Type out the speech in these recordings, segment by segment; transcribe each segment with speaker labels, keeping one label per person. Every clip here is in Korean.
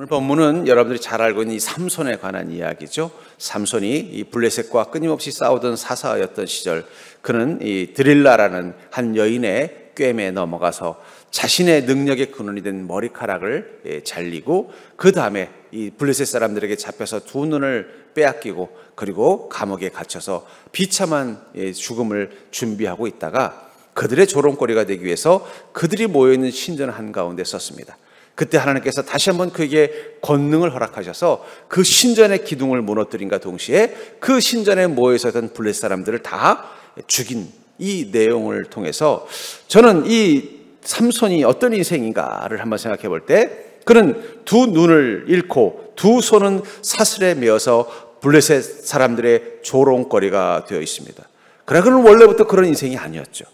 Speaker 1: 오늘 본문은 여러분들이 잘 알고 있는 이 삼손에 관한 이야기죠. 삼손이 이 블레셋과 끊임없이 싸우던 사사였던 시절, 그는 이 드릴라라는 한 여인의 꿰매에 넘어가서 자신의 능력의 근원이 된 머리카락을 잘리고, 그 다음에 이 블레셋 사람들에게 잡혀서 두 눈을 빼앗기고, 그리고 감옥에 갇혀서 비참한 죽음을 준비하고 있다가 그들의 조롱거리가 되기 위해서 그들이 모여있는 신전 한가운데 섰습니다. 그때 하나님께서 다시 한번 그에게 권능을 허락하셔서 그 신전의 기둥을 무너뜨린과 동시에 그 신전에 모여있었던 블레셋 사람들을 다 죽인 이 내용을 통해서 저는 이 삼손이 어떤 인생인가를 한번 생각해 볼 때, 그는 두 눈을 잃고 두 손은 사슬에 매어서 블레셋 사람들의 조롱거리가 되어 있습니다. 그러나 그는 원래부터 그런 인생이 아니었죠.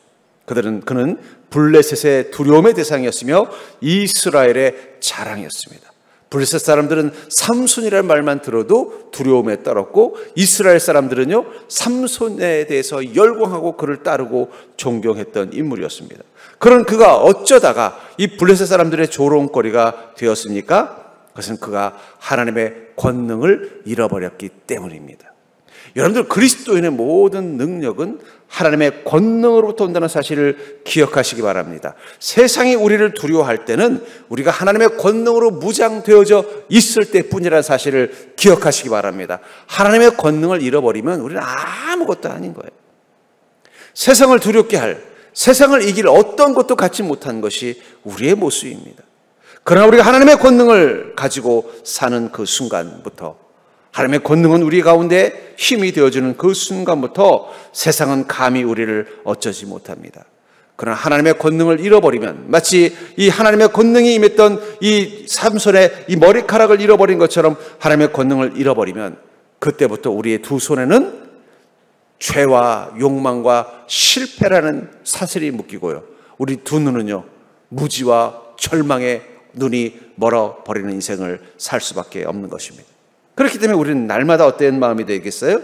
Speaker 1: 그는 블레셋의 두려움의 대상이었으며 이스라엘의 자랑이었습니다. 블레셋 사람들은 삼손이라는 말만 들어도 두려움에 떨었고, 이스라엘 사람들은요 삼손에 대해서 열광하고 그를 따르고 존경했던 인물이었습니다. 그런 그가 어쩌다가 이 블레셋 사람들의 조롱거리가 되었습니까? 그것은 그가 하나님의 권능을 잃어버렸기 때문입니다. 여러분들, 그리스도인의 모든 능력은 하나님의 권능으로부터 온다는 사실을 기억하시기 바랍니다. 세상이 우리를 두려워할 때는 우리가 하나님의 권능으로 무장되어져 있을 때뿐이라는 사실을 기억하시기 바랍니다. 하나님의 권능을 잃어버리면 우리는 아무것도 아닌 거예요. 세상을 두렵게 할, 세상을 이길 어떤 것도 갖지 못한 것이 우리의 모습입니다. 그러나 우리가 하나님의 권능을 가지고 사는 그 순간부터, 하나님의 권능은 우리 가운데 힘이 되어주는 그 순간부터 세상은 감히 우리를 어쩌지 못합니다. 그러나 하나님의 권능을 잃어버리면, 마치 이 하나님의 권능이 임했던 이 삼손의 이 머리카락을 잃어버린 것처럼 하나님의 권능을 잃어버리면, 그때부터 우리의 두 손에는 죄와 욕망과 실패라는 사슬이 묶이고요, 우리 두 눈은요 무지와 절망의 눈이 멀어버리는 인생을 살 수밖에 없는 것입니다. 그렇기 때문에 우리는 날마다 어떤 마음이 되겠어요?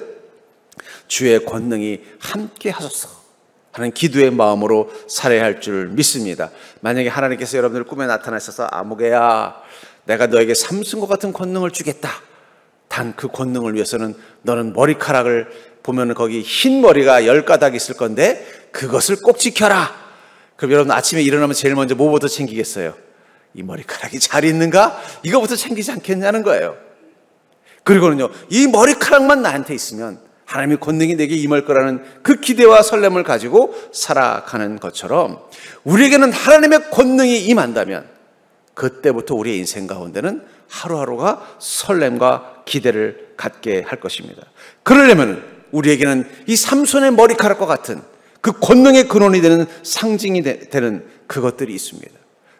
Speaker 1: 주의 권능이 함께 하소서 하는 기도의 마음으로 살아야 할 줄 믿습니다. 만약에 하나님께서 여러분들 꿈에 나타나셔서, 아무개야, 내가 너에게 삼손과 같은 권능을 주겠다. 단 그 권능을 위해서는 너는 머리카락을 보면 거기 흰 머리가 10가닥 있을 건데 그것을 꼭 지켜라. 그럼 여러분 아침에 일어나면 제일 먼저 뭐부터 챙기겠어요? 이 머리카락이 잘 있는가? 이거부터 챙기지 않겠냐는 거예요. 그리고는요, 이 머리카락만 나한테 있으면 하나님의 권능이 내게 임할 거라는 그 기대와 설렘을 가지고 살아가는 것처럼, 우리에게는 하나님의 권능이 임한다면 그때부터 우리의 인생 가운데는 하루하루가 설렘과 기대를 갖게 할 것입니다. 그러려면 우리에게는 이 삼손의 머리카락과 같은 그 권능의 근원이 되는, 상징이 되는 그것들이 있습니다.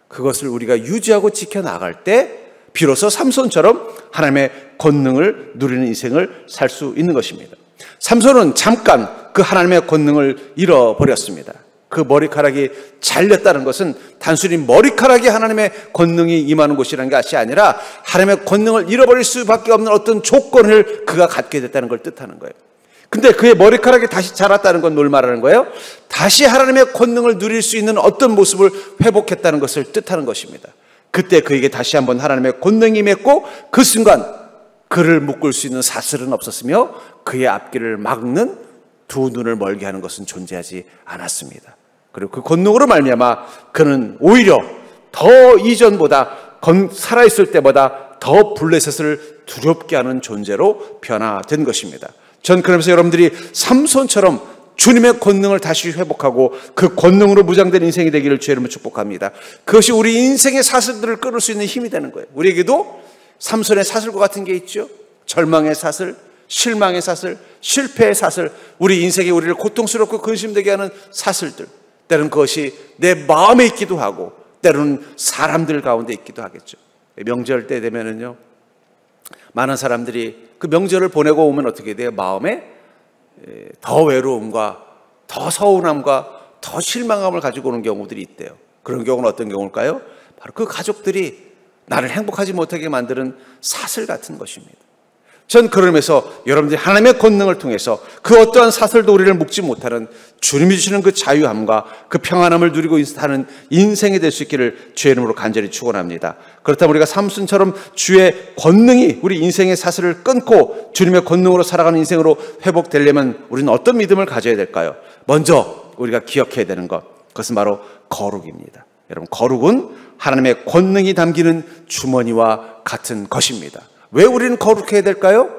Speaker 1: 그것을 우리가 유지하고 지켜나갈 때 비로소 삼손처럼 하나님의 권능을 누리는 인생을 살 수 있는 것입니다. 삼손은 잠깐 그 하나님의 권능을 잃어버렸습니다. 그 머리카락이 잘렸다는 것은 단순히 머리카락이 하나님의 권능이 임하는 곳이라는 것이 아니라 하나님의 권능을 잃어버릴 수밖에 없는 어떤 조건을 그가 갖게 됐다는 걸 뜻하는 거예요. 근데 그의 머리카락이 다시 자랐다는 건 뭘 말하는 거예요? 다시 하나님의 권능을 누릴 수 있는 어떤 모습을 회복했다는 것을 뜻하는 것입니다. 그때 그에게 다시 한번 하나님의 권능이 임했고, 그 순간 그를 묶을 수 있는 사슬은 없었으며 그의 앞길을 막는 두 눈을 멀게 하는 것은 존재하지 않았습니다. 그리고 그 권능으로 말미암아 그는 오히려 더 이전보다 살아있을 때보다 더 블레셋을 두렵게 하는 존재로 변화된 것입니다. 전 그러면서 여러분들이 삼손처럼 주님의 권능을 다시 회복하고 그 권능으로 무장된 인생이 되기를 주의 이름으로 축복합니다. 그것이 우리 인생의 사슬들을 끊을 수 있는 힘이 되는 거예요. 우리에게도 삼손의 사슬과 같은 게 있죠. 절망의 사슬, 실망의 사슬, 실패의 사슬, 우리 인생에 우리를 고통스럽고 근심되게 하는 사슬들, 때로는 그것이 내 마음에 있기도 하고 때로는 사람들 가운데 있기도 하겠죠. 명절 때 되면은요, 많은 사람들이 그 명절을 보내고 오면 어떻게 돼요? 마음에 더 외로움과 더 서운함과 더 실망감을 가지고 오는 경우들이 있대요. 그런 경우는 어떤 경우일까요? 바로 그 가족들이 나를 행복하지 못하게 만드는 사슬 같은 것입니다. 전 그러면서 여러분들이 하나님의 권능을 통해서 그 어떠한 사슬도 우리를 묶지 못하는 주님이 주시는 그 자유함과 그 평안함을 누리고 사는 인생이 될 수 있기를 주의 이름으로 간절히 축원합니다. 그렇다면 우리가 삼손처럼 주의 권능이 우리 인생의 사슬을 끊고 주님의 권능으로 살아가는 인생으로 회복되려면 우리는 어떤 믿음을 가져야 될까요? 먼저 우리가 기억해야 되는 것, 그것은 바로 거룩입니다. 여러분, 거룩은 하나님의 권능이 담기는 주머니와 같은 것입니다. 왜 우리는 거룩해야 될까요?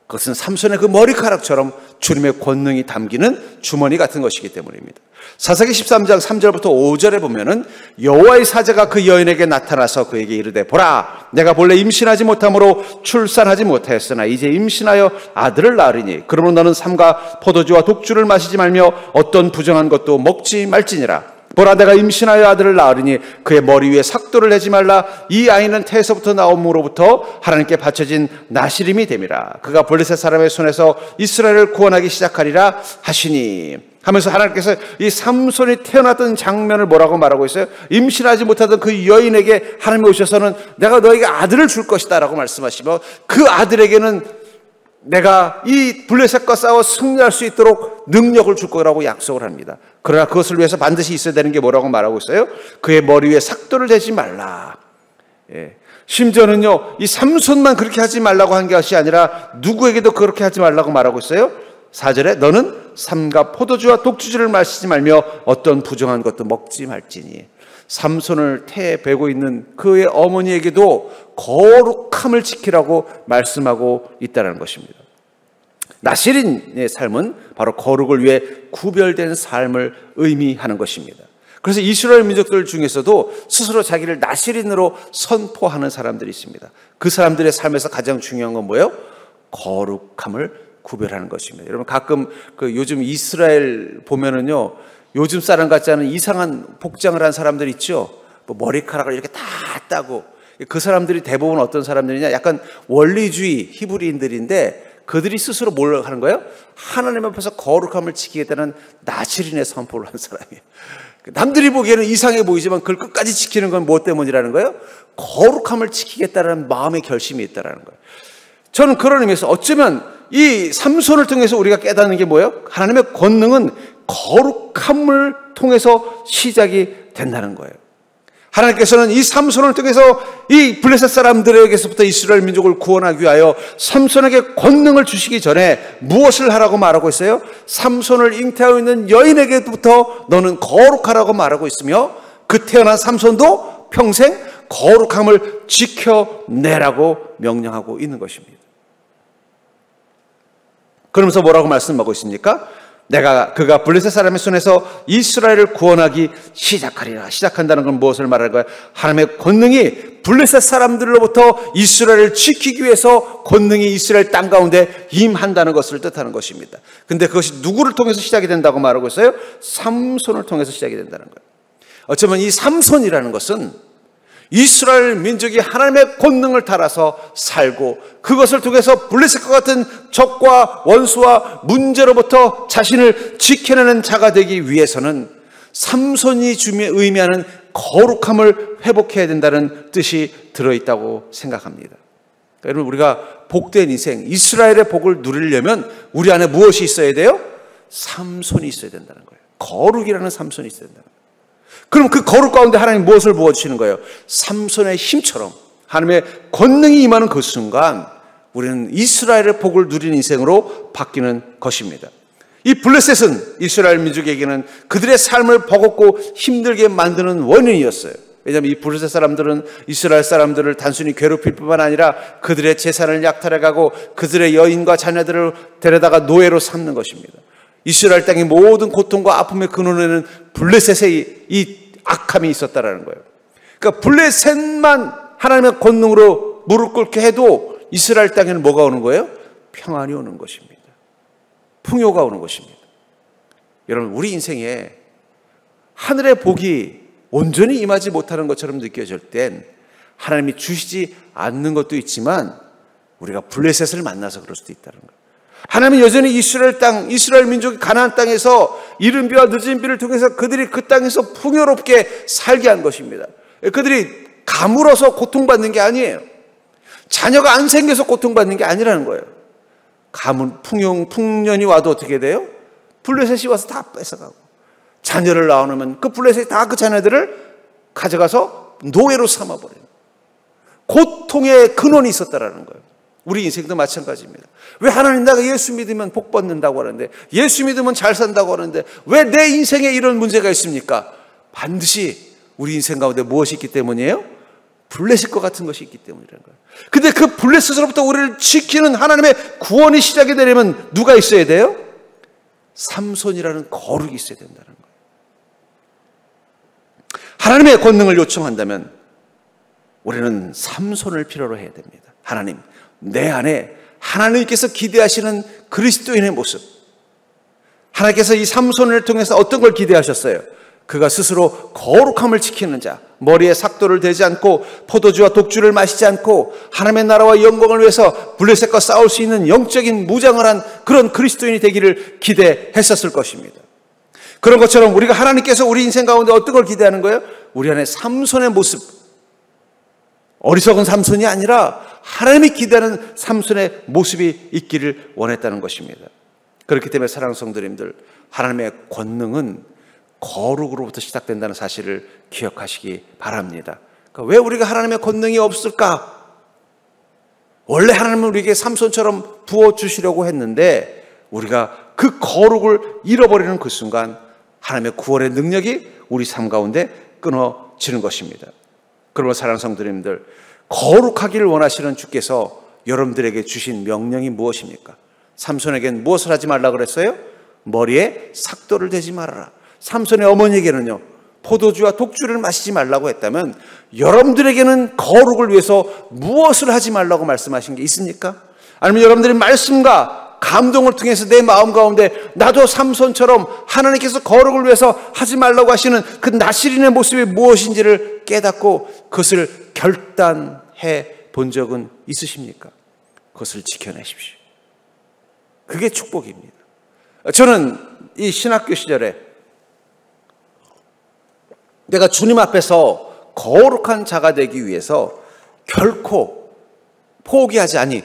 Speaker 1: 그것은 삼손의 그 머리카락처럼 주님의 권능이 담기는 주머니 같은 것이기 때문입니다. 사사기 13장 3절부터 5절에 보면은 여호와의 사자가 그 여인에게 나타나서 그에게 이르되 보라, 내가 본래 임신하지 못함으로 출산하지 못하였으나 이제 임신하여 아들을 낳으리니 그러므로 너는 삼가 포도주와 독주를 마시지 말며 어떤 부정한 것도 먹지 말지니라. 보라, 내가 임신하여 아들을 낳으리니 그의 머리 위에 삭도를 내지 말라. 이 아이는 태에서부터 나옴으로부터 하나님께 바쳐진 나시림이 됨이라. 그가 블레셋 사람의 손에서 이스라엘을 구원하기 시작하리라 하시니, 하면서 하나님께서 이 삼손이 태어났던 장면을 뭐라고 말하고 있어요? 임신하지 못하던 그 여인에게 하나님이 오셔서는 내가 너에게 아들을 줄 것이다 라고 말씀하시며, 그 아들에게는 내가 이 블레셋과 싸워 승리할 수 있도록 능력을 줄 거라고 약속을 합니다. 그러나 그것을 위해서 반드시 있어야 되는 게 뭐라고 말하고 있어요? 그의 머리 위에 삭도를 대지 말라. 심지어는요, 이 삼손만 그렇게 하지 말라고 한 것이 아니라 누구에게도 그렇게 하지 말라고 말하고 있어요. 4절에 너는 삼가 포도주와 독주주를 마시지 말며 어떤 부정한 것도 먹지 말지니. 삼손을 태에 베고 있는 그의 어머니에게도 거룩함을 지키라고 말씀하고 있다는 것입니다. 나실인의 삶은 바로 거룩을 위해 구별된 삶을 의미하는 것입니다. 그래서 이스라엘 민족들 중에서도 스스로 자기를 나실인으로 선포하는 사람들이 있습니다. 그 사람들의 삶에서 가장 중요한 건 뭐예요? 거룩함을 구별하는 것입니다. 여러분, 가끔 그 요즘 이스라엘 보면은요, 요즘 사람 같지 않은 이상한 복장을 한 사람들 있죠. 뭐 머리카락을 이렇게 다 따고. 그 사람들이 대부분 어떤 사람들이냐, 약간 원리주의 히브리인들인데 그들이 스스로 뭘 하는 거예요? 하나님 앞에서 거룩함을 지키겠다는 나실인의 선포를 한 사람이에요. 남들이 보기에는 이상해 보이지만 그걸 끝까지 지키는 건 무엇 때문이라는 거예요? 거룩함을 지키겠다는 마음의 결심이 있다는 거예요. 저는 그런 의미에서 어쩌면 이 삼손을 통해서 우리가 깨닫는 게 뭐예요? 하나님의 권능은 거룩함을 통해서 시작이 된다는 거예요. 하나님께서는 이 삼손을 통해서 이 블레셋 사람들에게서부터 이스라엘 민족을 구원하기 위하여 삼손에게 권능을 주시기 전에 무엇을 하라고 말하고 있어요? 삼손을 잉태하고 있는 여인에게부터 너는 거룩하라고 말하고 있으며, 그 태어난 삼손도 평생 거룩함을 지켜내라고 명령하고 있는 것입니다. 그러면서 뭐라고 말씀하고 있습니까? 그가 블레셋 사람의 손에서 이스라엘을 구원하기 시작하리라. 시작한다는 건 무엇을 말하는 거예요? 하나님의 권능이 블레셋 사람들로부터 이스라엘을 지키기 위해서 권능이 이스라엘 땅 가운데 임한다는 것을 뜻하는 것입니다. 근데 그것이 누구를 통해서 시작이 된다고 말하고 있어요? 삼손을 통해서 시작이 된다는 거예요. 어쩌면 이 삼손이라는 것은 이스라엘 민족이 하나님의 권능을 따라서 살고, 그것을 통해서 블레셋과 같은 적과 원수와 문제로부터 자신을 지켜내는 자가 되기 위해서는 삼손이 의미하는 거룩함을 회복해야 된다는 뜻이 들어있다고 생각합니다. 여러분, 우리가 복된 인생, 이스라엘의 복을 누리려면 우리 안에 무엇이 있어야 돼요? 삼손이 있어야 된다는 거예요. 거룩이라는 삼손이 있어야 된다는 거예요. 그럼 그 거룩 가운데 하나님 무엇을 부어주시는 거예요? 삼손의 힘처럼 하나님의 권능이 임하는 그 순간 우리는 이스라엘의 복을 누리는 인생으로 바뀌는 것입니다. 이 블레셋은 이스라엘 민족에게는 그들의 삶을 버겁고 힘들게 만드는 원인이었어요. 왜냐하면 이 블레셋 사람들은 이스라엘 사람들을 단순히 괴롭힐 뿐만 아니라 그들의 재산을 약탈해가고 그들의 여인과 자녀들을 데려다가 노예로 삼는 것입니다. 이스라엘 땅의 모든 고통과 아픔의 근원에는 블레셋의 이 악함이 있었다라는 거예요. 그러니까 블레셋만 하나님의 권능으로 무릎 꿇게 해도 이스라엘 땅에는 뭐가 오는 거예요? 평안이 오는 것입니다. 풍요가 오는 것입니다. 여러분, 우리 인생에 하늘의 복이 온전히 임하지 못하는 것처럼 느껴질 땐 하나님이 주시지 않는 것도 있지만 우리가 블레셋을 만나서 그럴 수도 있다는 거예요. 하나님은 여전히 이스라엘 땅, 이스라엘 민족이 가나안 땅에서 이른 비와 늦은 비를 통해서 그들이 그 땅에서 풍요롭게 살게 한 것입니다. 그들이 가물어서 고통받는 게 아니에요. 자녀가 안 생겨서 고통받는 게 아니라는 거예요. 가문 풍년이 와도 어떻게 돼요? 블레셋이 와서 다 뺏어가고, 자녀를 낳아놓으면 그 블레셋이 다 그 자녀들을 가져가서 노예로 삼아버려요. 고통의 근원이 있었다라는 거예요. 우리 인생도 마찬가지입니다. 왜 하나님, 내가 예수 믿으면 복 받는다고 하는데, 예수 믿으면 잘 산다고 하는데 왜 내 인생에 이런 문제가 있습니까? 반드시 우리 인생 가운데 무엇이 있기 때문이에요? 블레셋과 같은 것이 있기 때문이라는 거예요. 근데 그 블레셋으로부터 우리를 지키는 하나님의 구원이 시작이 되려면 누가 있어야 돼요? 삼손이라는 거룩이 있어야 된다는 거예요. 하나님의 권능을 요청한다면 우리는 삼손을 필요로 해야 됩니다. 하나님, 내 안에 하나님께서 기대하시는 그리스도인의 모습, 하나님께서 이 삼손을 통해서 어떤 걸 기대하셨어요? 그가 스스로 거룩함을 지키는 자, 머리에 삭도를 대지 않고 포도주와 독주를 마시지 않고 하나님의 나라와 영광을 위해서 블레셋과 싸울 수 있는 영적인 무장을 한 그런 그리스도인이 되기를 기대했었을 것입니다. 그런 것처럼 우리가 하나님께서 우리 인생 가운데 어떤 걸 기대하는 거예요? 우리 안에 삼손의 모습, 어리석은 삼손이 아니라 하나님이 기대하는 삼손의 모습이 있기를 원했다는 것입니다. 그렇기 때문에 사랑하는 성도님들, 하나님의 권능은 거룩으로부터 시작된다는 사실을 기억하시기 바랍니다. 그러니까 왜 우리가 하나님의 권능이 없을까? 원래 하나님은 우리에게 삼손처럼 부어주시려고 했는데 우리가 그 거룩을 잃어버리는 그 순간 하나님의 구원의 능력이 우리 삶 가운데 끊어지는 것입니다. 그러면 사랑하는 성도님들, 거룩하기를 원하시는 주께서 여러분들에게 주신 명령이 무엇입니까? 삼손에게는 무엇을 하지 말라 그랬어요? 머리에 삭도를 대지 말아라. 삼손의 어머니에게는요, 포도주와 독주를 마시지 말라고 했다면 여러분들에게는 거룩을 위해서 무엇을 하지 말라고 말씀하신 게 있습니까? 아니면 여러분들의 말씀과 감동을 통해서 내 마음 가운데 나도 삼손처럼 하나님께서 거룩을 위해서 하지 말라고 하시는 그 나실인의 모습이 무엇인지를 깨닫고 그것을 결단해 본 적은 있으십니까? 그것을 지켜내십시오. 그게 축복입니다. 저는 이 신학교 시절에 내가 주님 앞에서 거룩한 자가 되기 위해서 결코 포기하지 아니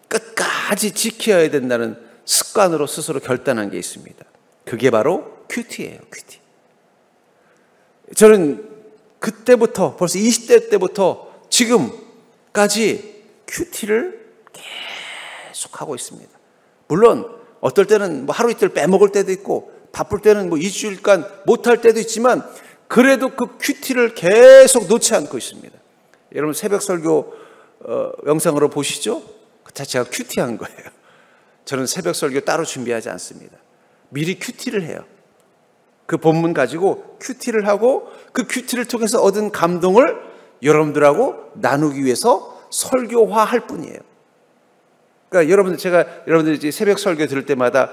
Speaker 1: 끝까지 지켜야 된다는 습관으로 스스로 결단한 게 있습니다. 그게 바로 큐티예요. 큐티. 저는 그때부터 벌써 20대 때부터 지금까지 큐티를 계속하고 있습니다. 물론 어떨 때는 뭐 하루 이틀 빼먹을 때도 있고 바쁠 때는 뭐 2주일간 못할 때도 있지만 그래도 그 큐티를 계속 놓지 않고 있습니다. 여러분 새벽 설교 영상으로 보시죠? 다 제가 큐티한 거예요. 저는 새벽 설교 따로 준비하지 않습니다. 미리 큐티를 해요. 그 본문 가지고 큐티를 하고 그 큐티를 통해서 얻은 감동을 여러분들하고 나누기 위해서 설교화할 뿐이에요. 그러니까 여러분들 이제 새벽 설교 들을 때마다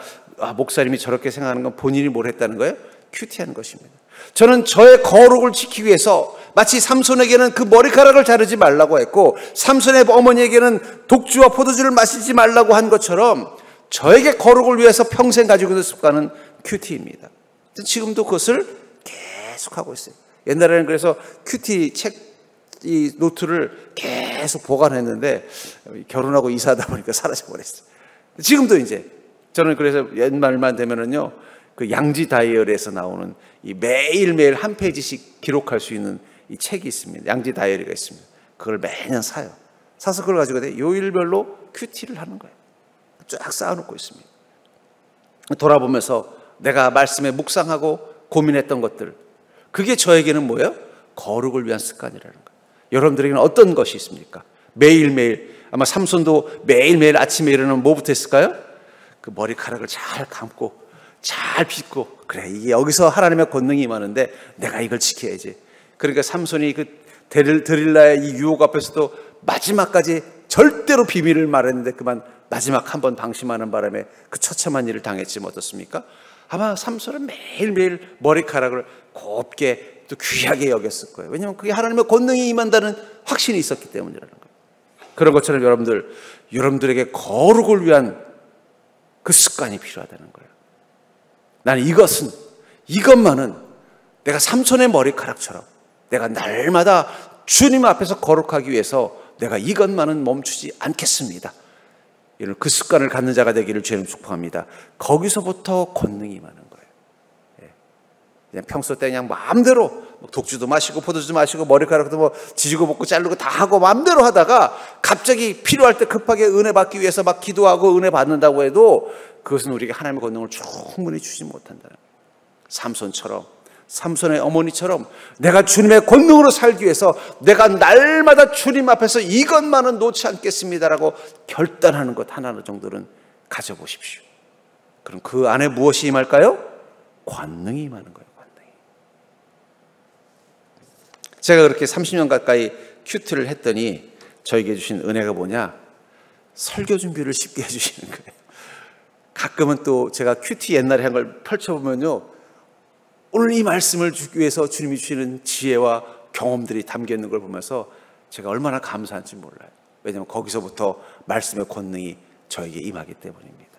Speaker 1: 목사님이 저렇게 생각하는 건 본인이 뭘 했다는 거예요? 큐티하는 것입니다. 저는 저의 거룩을 지키기 위해서 마치 삼손에게는 그 머리카락을 자르지 말라고 했고 삼손의 어머니에게는 독주와 포도주를 마시지 말라고 한 것처럼 저에게 거룩을 위해서 평생 가지고 있는 습관은 큐티입니다. 지금도 그것을 계속하고 있어요. 옛날에는 그래서 큐티 책 이 노트를 계속 보관했는데 결혼하고 이사하다 보니까 사라져버렸어요. 지금도 이제 저는 그래서 옛말만 되면은요 그 양지 다이어리에서 나오는 이 매일매일 한 페이지씩 기록할 수 있는 이 책이 있습니다. 양지 다이어리가 있습니다. 그걸 매년 사요. 사서 그걸 가지고 요일별로 큐티를 하는 거예요. 쫙 쌓아놓고 있습니다. 돌아보면서 내가 말씀에 묵상하고 고민했던 것들, 그게 저에게는 뭐예요? 거룩을 위한 습관이라는 거예요. 여러분들에게는 어떤 것이 있습니까? 매일매일, 아마 삼손도 매일매일 아침에 일어나면 뭐부터 했을까요? 그 머리카락을 잘 감고 잘 빗고, 그래 이게 여기서 하나님의 권능이 임하는데 내가 이걸 지켜야지. 그러니까 삼손이 그 데릴라의 이 유혹 앞에서도 마지막까지 절대로 비밀을 말했는데 그만 마지막 한 번 방심하는 바람에 그 처참한 일을 당했지 어떻습니까? 아마 삼손은 매일매일 머리카락을 곱게 또 귀하게 여겼을 거예요. 왜냐하면 그게 하나님의 권능이 임한다는 확신이 있었기 때문이라는 거예요. 그런 것처럼 여러분들에게 거룩을 위한 그 습관이 필요하다는 거예요. 나는 이것만은 내가 삼손의 머리카락처럼 내가 날마다 주님 앞에서 거룩하기 위해서 내가 이것만은 멈추지 않겠습니다. 이런 그 습관을 갖는 자가 되기를 주님 축복합니다. 거기서부터 권능이 임하는 거예요. 그냥 평소 때 그냥 마음대로 독주도 마시고 포도주도 마시고 머리카락도 뭐 지지고 볶고 자르고 다 하고 마음대로 하다가 갑자기 필요할 때 급하게 은혜 받기 위해서 막 기도하고 은혜 받는다고 해도 그것은 우리에게 하나님의 권능을 충분히 주지 못한다는 거예요. 삼손의 어머니처럼 내가 주님의 권능으로 살기 위해서 내가 날마다 주님 앞에서 이것만은 놓지 않겠습니다라고 결단하는 것 하나 정도는 가져보십시오. 그럼 그 안에 무엇이 임할까요? 권능이 임하는 거예요. 권능이. 제가 그렇게 30년 가까이 큐티를 했더니 저에게 주신 은혜가 뭐냐? 설교 준비를 쉽게 해주시는 거예요. 가끔은 또 제가 큐티 옛날에 한 걸 펼쳐보면요, 오늘 이 말씀을 주기 위해서 주님이 주시는 지혜와 경험들이 담겨 있는 걸 보면서 제가 얼마나 감사한지 몰라요. 왜냐하면 거기서부터 말씀의 권능이 저에게 임하기 때문입니다.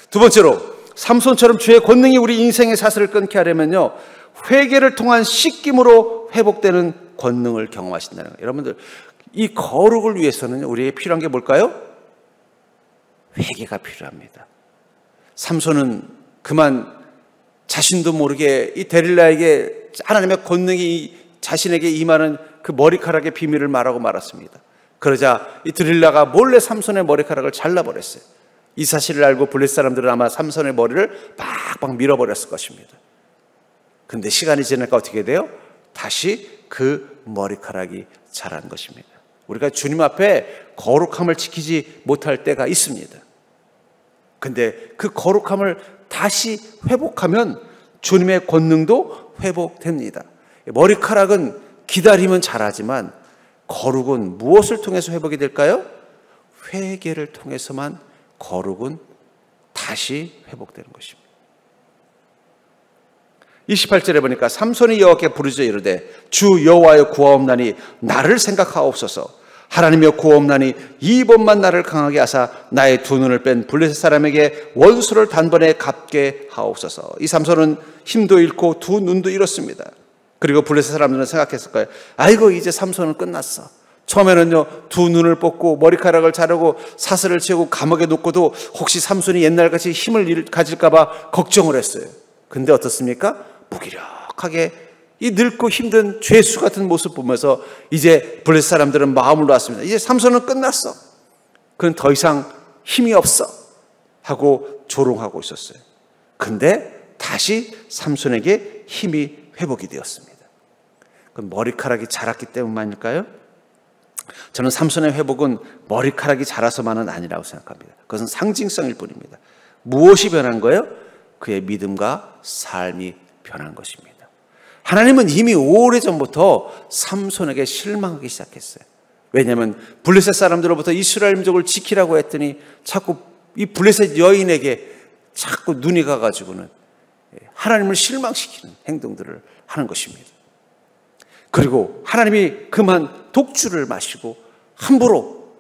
Speaker 1: 두 번째로, 삼손처럼 주의 권능이 우리 인생의 사슬을 끊게 하려면요, 회개를 통한 씻김으로 회복되는 권능을 경험하신다는 거예요. 여러분들, 이 거룩을 위해서는 우리에게 필요한 게 뭘까요? 회개가 필요합니다. 삼손은 그만 자신도 모르게 이 데릴라에게 하나님의 권능이 자신에게 임하는 그 머리카락의 비밀을 말하고 말았습니다. 그러자 이 데릴라가 몰래 삼손의 머리카락을 잘라버렸어요. 이 사실을 알고 블레셋 사람들은 아마 삼손의 머리를 빡빡 밀어버렸을 것입니다. 근데 시간이 지나니까 어떻게 돼요? 다시 그 머리카락이 자란 것입니다. 우리가 주님 앞에 거룩함을 지키지 못할 때가 있습니다. 근데 그 거룩함을 다시 회복하면 주님의 권능도 회복됩니다. 머리카락은 기다리면 자라지만 거룩은 무엇을 통해서 회복이 될까요? 회개를 통해서만 거룩은 다시 회복되는 것입니다. 28절에 보니까 삼손이 여호와께 부르짖어 이르되 주 여호와여 구하옵나니 나를 생각하옵소서. 하나님이여 구하옵나니 이번만 나를 강하게 하사 나의 두 눈을 뺀 블레셋 사람에게 원수를 단번에 갚게 하옵소서. 이 삼손은 힘도 잃고 두 눈도 잃었습니다. 그리고 블레셋 사람들은 생각했을 거예요. 아이고, 이제 삼손은 끝났어. 처음에는요, 두 눈을 뽑고 머리카락을 자르고 사슬을 채우고 감옥에 놓고도 혹시 삼손이 옛날같이 힘을 가질까 봐 걱정을 했어요. 근데 어떻습니까? 무기력하게 이 늙고 힘든 죄수 같은 모습 보면서 이제 블레셋 사람들은 마음을 놓았습니다. 이제 삼손은 끝났어. 그는 더 이상 힘이 없어 하고 조롱하고 있었어요. 근데 다시 삼손에게 힘이 회복이 되었습니다. 그럼 머리카락이 자랐기 때문만일까요? 저는 삼손의 회복은 머리카락이 자라서만은 아니라고 생각합니다. 그것은 상징성일 뿐입니다. 무엇이 변한 거예요? 그의 믿음과 삶이 변한 것입니다. 하나님은 이미 오래전부터 삼손에게 실망하기 시작했어요. 왜냐하면 블레셋 사람들로부터 이스라엘 민족을 지키라고 했더니 자꾸 이 블레셋 여인에게 자꾸 눈이 가가지고는 하나님을 실망시키는 행동들을 하는 것입니다. 그리고 하나님이 그만 독주를 마시고 함부로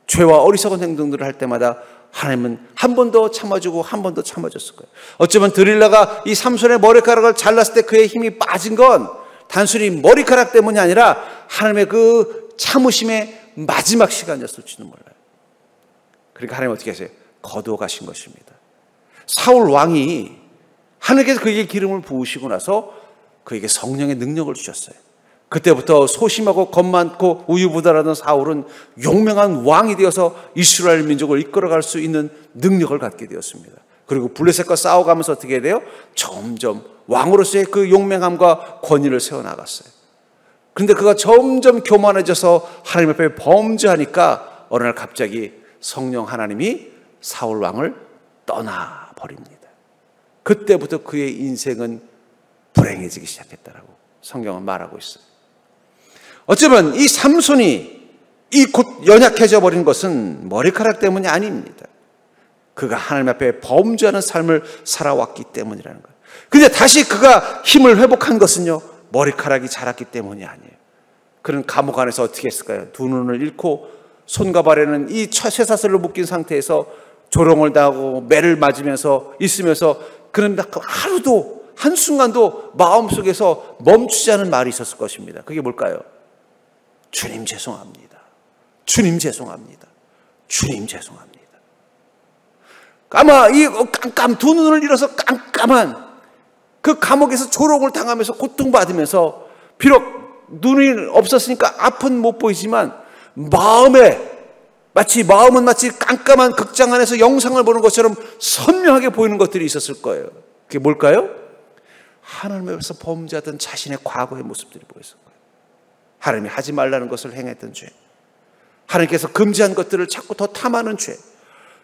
Speaker 1: 죄와 어리석은 행동들을 할 때마다 하나님은 한 번 더 참아주고 한 번 더 참아줬을 거예요. 어쩌면 드릴라가 이 삼손의 머리카락을 잘랐을 때 그의 힘이 빠진 건 단순히 머리카락 때문이 아니라 하나님의 그 참으심의 마지막 시간이었을지도 몰라요. 그러니까 하나님 어떻게 하세요? 거두어 가신 것입니다. 사울 왕이 하나님께서 그에게 기름을 부으시고 나서 그에게 성령의 능력을 주셨어요. 그때부터 소심하고 겁 많고 우유부단하던 사울은 용맹한 왕이 되어서 이스라엘 민족을 이끌어갈 수 있는 능력을 갖게 되었습니다. 그리고 블레셋과 싸워가면서 어떻게 돼요? 점점 왕으로서의 그 용맹함과 권위를 세워나갔어요. 그런데 그가 점점 교만해져서 하나님 앞에 범죄하니까 어느 날 갑자기 성령 하나님이 사울 왕을 떠나버립니다. 그때부터 그의 인생은 불행해지기 시작했다라고 성경은 말하고 있어요. 어쩌면 이 삼손이 이 곧 연약해져 버린 것은 머리카락 때문이 아닙니다. 그가 하나님 앞에 범죄하는 삶을 살아왔기 때문이라는 거예요. 그런데 다시 그가 힘을 회복한 것은요, 머리카락이 자랐기 때문이 아니에요. 그는 감옥 안에서 어떻게 했을까요? 두 눈을 잃고 손과 발에는 이 쇠사슬로 묶인 상태에서 조롱을 당하고 매를 맞으면서 있으면서 그는 하루도 한순간도 마음속에서 멈추지 않은 말이 있었을 것입니다. 그게 뭘까요? 주님 죄송합니다. 주님 죄송합니다. 주님 죄송합니다. 아마 이 두 눈을 잃어서 깜깜한 그 감옥에서 조롱을 당하면서 고통받으면서 비록 눈이 없었으니까 앞은 못 보이지만 마음은 마치 깜깜한 극장 안에서 영상을 보는 것처럼 선명하게 보이는 것들이 있었을 거예요. 그게 뭘까요? 하나님 앞에서 범죄하던 자신의 과거의 모습들이 보였을 거예요. 하나님이 하지 말라는 것을 행했던 죄, 하나님께서 금지한 것들을 자꾸 더 탐하는 죄,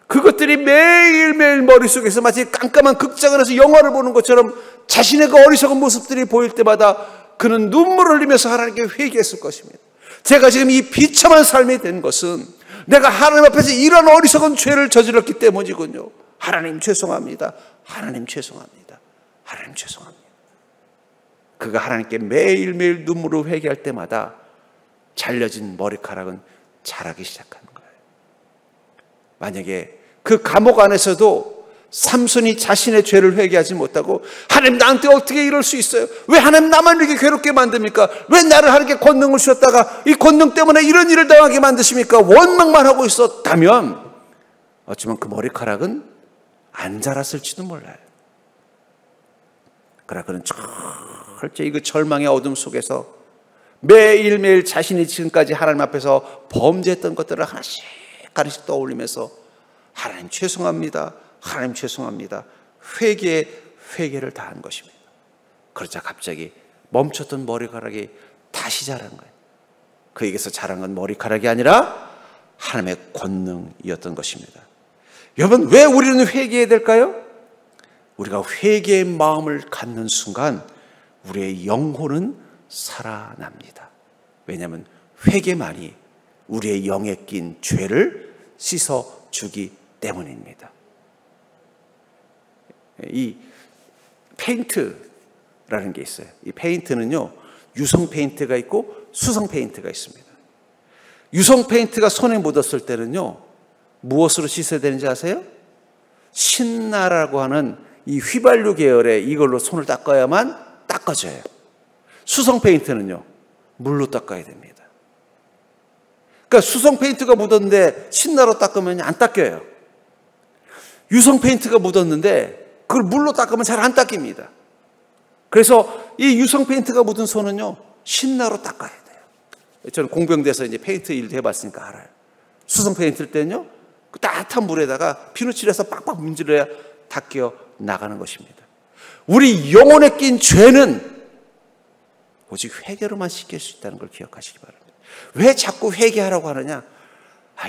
Speaker 1: 그것들이 매일매일 머릿속에서 마치 깜깜한 극장 안에서 영화를 보는 것처럼 자신의 그 어리석은 모습들이 보일 때마다 그는 눈물을 흘리면서 하나님께 회개했을 것입니다. 제가 지금 이 비참한 삶이 된 것은 내가 하나님 앞에서 이런 어리석은 죄를 저질렀기 때문이군요. 하나님 죄송합니다. 하나님 죄송합니다. 하나님 죄송합니다. 그가 하나님께 매일매일 눈물로 회개할 때마다 잘려진 머리카락은 자라기 시작하는 거예요. 만약에 그 감옥 안에서도 삼손이 자신의 죄를 회개하지 못하고 하나님 나한테 어떻게 이럴 수 있어요? 왜 하나님 나만 이렇게 괴롭게 만듭니까? 왜 나를 하나님께 권능을 주셨다가 이 권능 때문에 이런 일을 당하게 만드십니까? 원망만 하고 있었다면 어쩌면 그 머리카락은 안 자랐을지도 몰라요. 그러나 그는 철저히 그 절망의 어둠 속에서 매일매일 자신이 지금까지 하나님 앞에서 범죄했던 것들을 하나씩 떠올리면서 하나님 죄송합니다. 하나님 죄송합니다. 회개를 다한 것입니다. 그러자 갑자기 멈췄던 머리카락이 다시 자란 거예요. 그에게서 자란 건 머리카락이 아니라 하나님의 권능이었던 것입니다. 여러분, 왜 우리는 회개해야 될까요? 우리가 회개의 마음을 갖는 순간 우리의 영혼은 살아납니다. 왜냐하면 회개만이 우리의 영에 낀 죄를 씻어주기 때문입니다. 이 페인트라는 게 있어요. 이 페인트는요, 유성 페인트가 있고 수성 페인트가 있습니다. 유성 페인트가 손에 묻었을 때는요, 무엇으로 씻어야 되는지 아세요? 신나라고 하는 이 휘발유 계열의 이걸로 손을 닦아야만 닦아져요. 수성 페인트는요, 물로 닦아야 됩니다. 그러니까 수성 페인트가 묻었는데 신나로 닦으면 안 닦여요. 유성 페인트가 묻었는데 그걸 물로 닦으면 잘 안 닦입니다. 그래서 이 유성 페인트가 묻은 손은요, 신나로 닦아야 돼요. 저는 공병대에서 이제 페인트 일도 해봤으니까 알아요. 수성 페인트일 때는요, 그 따뜻한 물에다가 비누칠해서 빡빡 문질러야 닦여 나가는 것입니다. 우리 영혼에 낀 죄는 오직 회개로만 씻길 수 있다는 걸 기억하시기 바랍니다. 왜 자꾸 회개하라고 하느냐?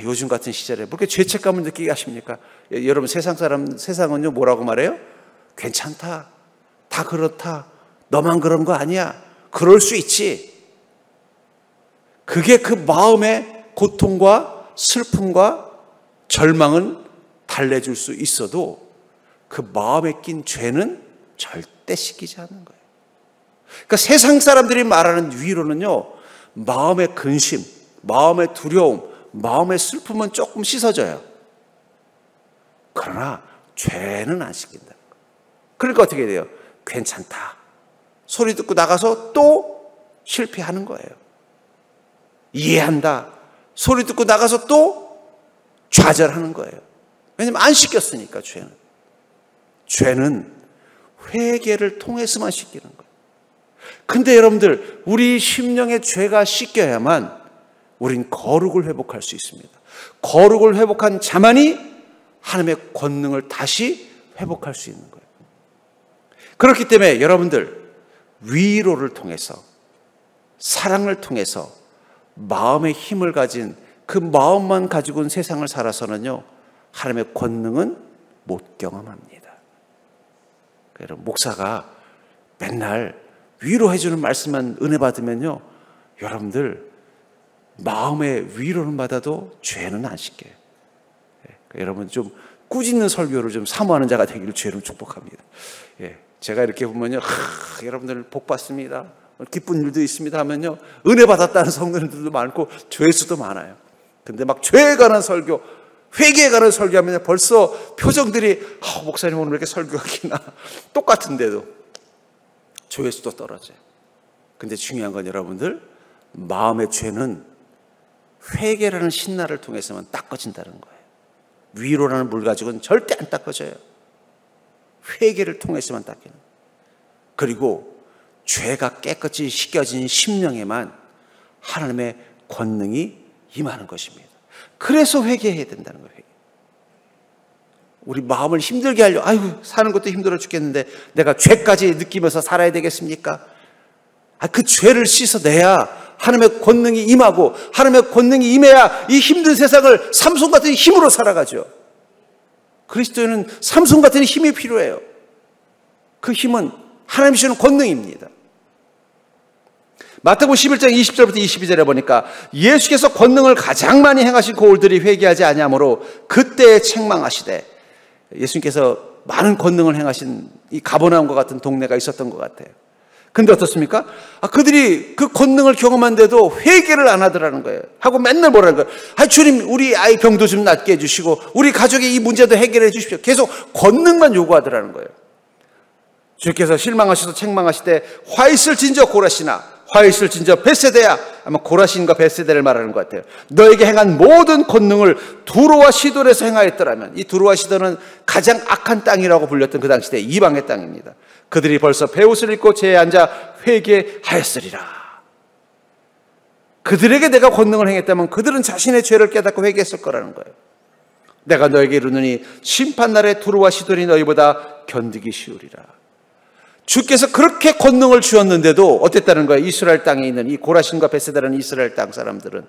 Speaker 1: 요즘 같은 시절에 뭐 이렇게 죄책감을 느끼게 하십니까? 여러분, 세상은요 뭐라고 말해요? 괜찮다, 다 그렇다, 너만 그런 거 아니야, 그럴 수 있지. 그게 그 마음의 고통과 슬픔과 절망은 달래줄 수 있어도 그 마음에 낀 죄는 절대 씻기지 않는 거예요. 그러니까 세상 사람들이 말하는 위로는요, 마음의 근심, 마음의 두려움, 마음의 슬픔은 조금 씻어져요. 그러나 죄는 안 씻긴다. 그러니까 어떻게 돼요? 괜찮다, 소리 듣고 나가서 또 실패하는 거예요. 이해한다, 소리 듣고 나가서 또 좌절하는 거예요. 왜냐하면 안 씻겼으니까. 죄는 회개를 통해서만 씻기는 거예요. 근데 여러분들, 우리 심령의 죄가 씻겨야만 우린 거룩을 회복할 수 있습니다. 거룩을 회복한 자만이 하나님의 권능을 다시 회복할 수 있는 거예요. 그렇기 때문에 여러분들, 위로를 통해서, 사랑을 통해서 마음의 힘을 가진 그 마음만 가지고는 세상을 살아서는요, 하나님의 권능은 못 경험합니다. 여러분, 목사가 맨날 위로해주는 말씀만 은혜 받으면요, 여러분들 마음의 위로는 받아도 죄는 안 씻겨요. 여러분, 좀 꾸짖는 설교를 좀 사모하는 자가 되기를 주로 축복합니다. 제가 이렇게 보면요, 여러분들 복 받습니다, 기쁜 일도 있습니다 하면요, 은혜 받았다는 성도들도 많고 죄수도 많아요. 근데 막 죄에 관한 설교, 회개에 관한 설교하면 벌써 표정들이 목사님 오늘 왜 이렇게 설교하기나 똑같은데도 조회수도 떨어져요. 근데 중요한 건 여러분들, 마음의 죄는 회개라는 신나를 통해서만 닦아진다는 거예요. 위로라는 물 가지고는 절대 안 닦아져요. 회개를 통해서만 닦이는 거예요. 그리고 죄가 깨끗이 씻겨진 심령에만 하나님의 권능이 임하는 것입니다. 그래서 회개해야 된다는 거예요. 회개. 우리 마음을 힘들게 하려, 아이고 사는 것도 힘들어 죽겠는데 내가 죄까지 느끼면서 살아야 되겠습니까? 그 죄를 씻어내야 하나님의 권능이 임하고, 하나님의 권능이 임해야 이 힘든 세상을 삼손 같은 힘으로 살아가죠. 그리스도인은 삼손 같은 힘이 필요해요. 그 힘은 하나님이 주시는 권능입니다. 마태복음 11장 20절부터 22절에 보니까 예수께서 권능을 가장 많이 행하신 고을들이 회개하지 아니하므로 그때에 책망하시되, 예수님께서 많은 권능을 행하신 이 가버나움과 같은 동네가 있었던 것 같아요. 근데 어떻습니까? 그들이 그 권능을 경험한데도 회개를 안 하더라는 거예요. 하고 맨날 뭐라는 거예요? 주님, 우리 아이 병도 좀 낫게 해주시고 우리 가족의 이 문제도 해결해 주십시오. 계속 권능만 요구하더라는 거예요. 주께서 실망하셔서 책망하시되 화 있을 진저 고라시나, 화 있을 진저 벳세다야, 아마 고라신과 벳세다를 말하는 것 같아요. 너에게 행한 모든 권능을 두로와 시돈에서 행하였더라면, 이 두로와 시돈은 가장 악한 땅이라고 불렸던 그 당시 때 이방의 땅입니다. 그들이 벌써 베옷을 입고 제에 앉아 회개하였으리라. 그들에게 내가 권능을 행했다면 그들은 자신의 죄를 깨닫고 회개했을 거라는 거예요. 내가 너에게 이르노니 심판날에 두로와 시돈이 너희보다 견디기 쉬우리라. 주께서 그렇게 권능을 주었는데도 어땠다는 거예요? 이스라엘 땅에 있는 이 고라신과 벳세다라는 이스라엘 땅 사람들은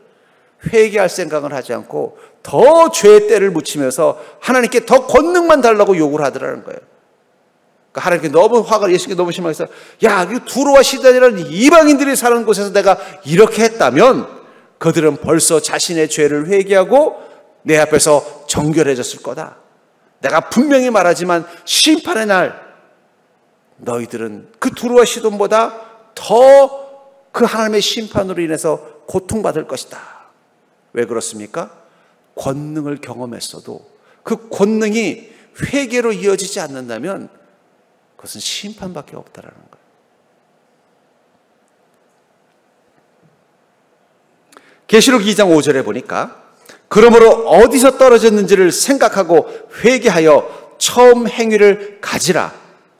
Speaker 1: 회개할 생각을 하지 않고 더 죄의 때를 묻히면서 하나님께 더 권능만 달라고 요구를 하더라는 거예요. 그러니까 하나님께 너무 화가, 예수님께 너무 심하게 해서, 야, 이 두로와 시돈이라는 이방인들이 사는 곳에서 내가 이렇게 했다면 그들은 벌써 자신의 죄를 회개하고 내 앞에서 정결해졌을 거다. 내가 분명히 말하지만 심판의 날 너희들은 그 두로와 시돈보다 더 그 하나님의 심판으로 인해서 고통받을 것이다. 왜 그렇습니까? 권능을 경험했어도 그 권능이 회개로 이어지지 않는다면 그것은 심판밖에 없다라는 거예요. 계시록 2장 5절에 보니까 그러므로 어디서 떨어졌는지를 생각하고 회개하여 처음 행위를 가지라.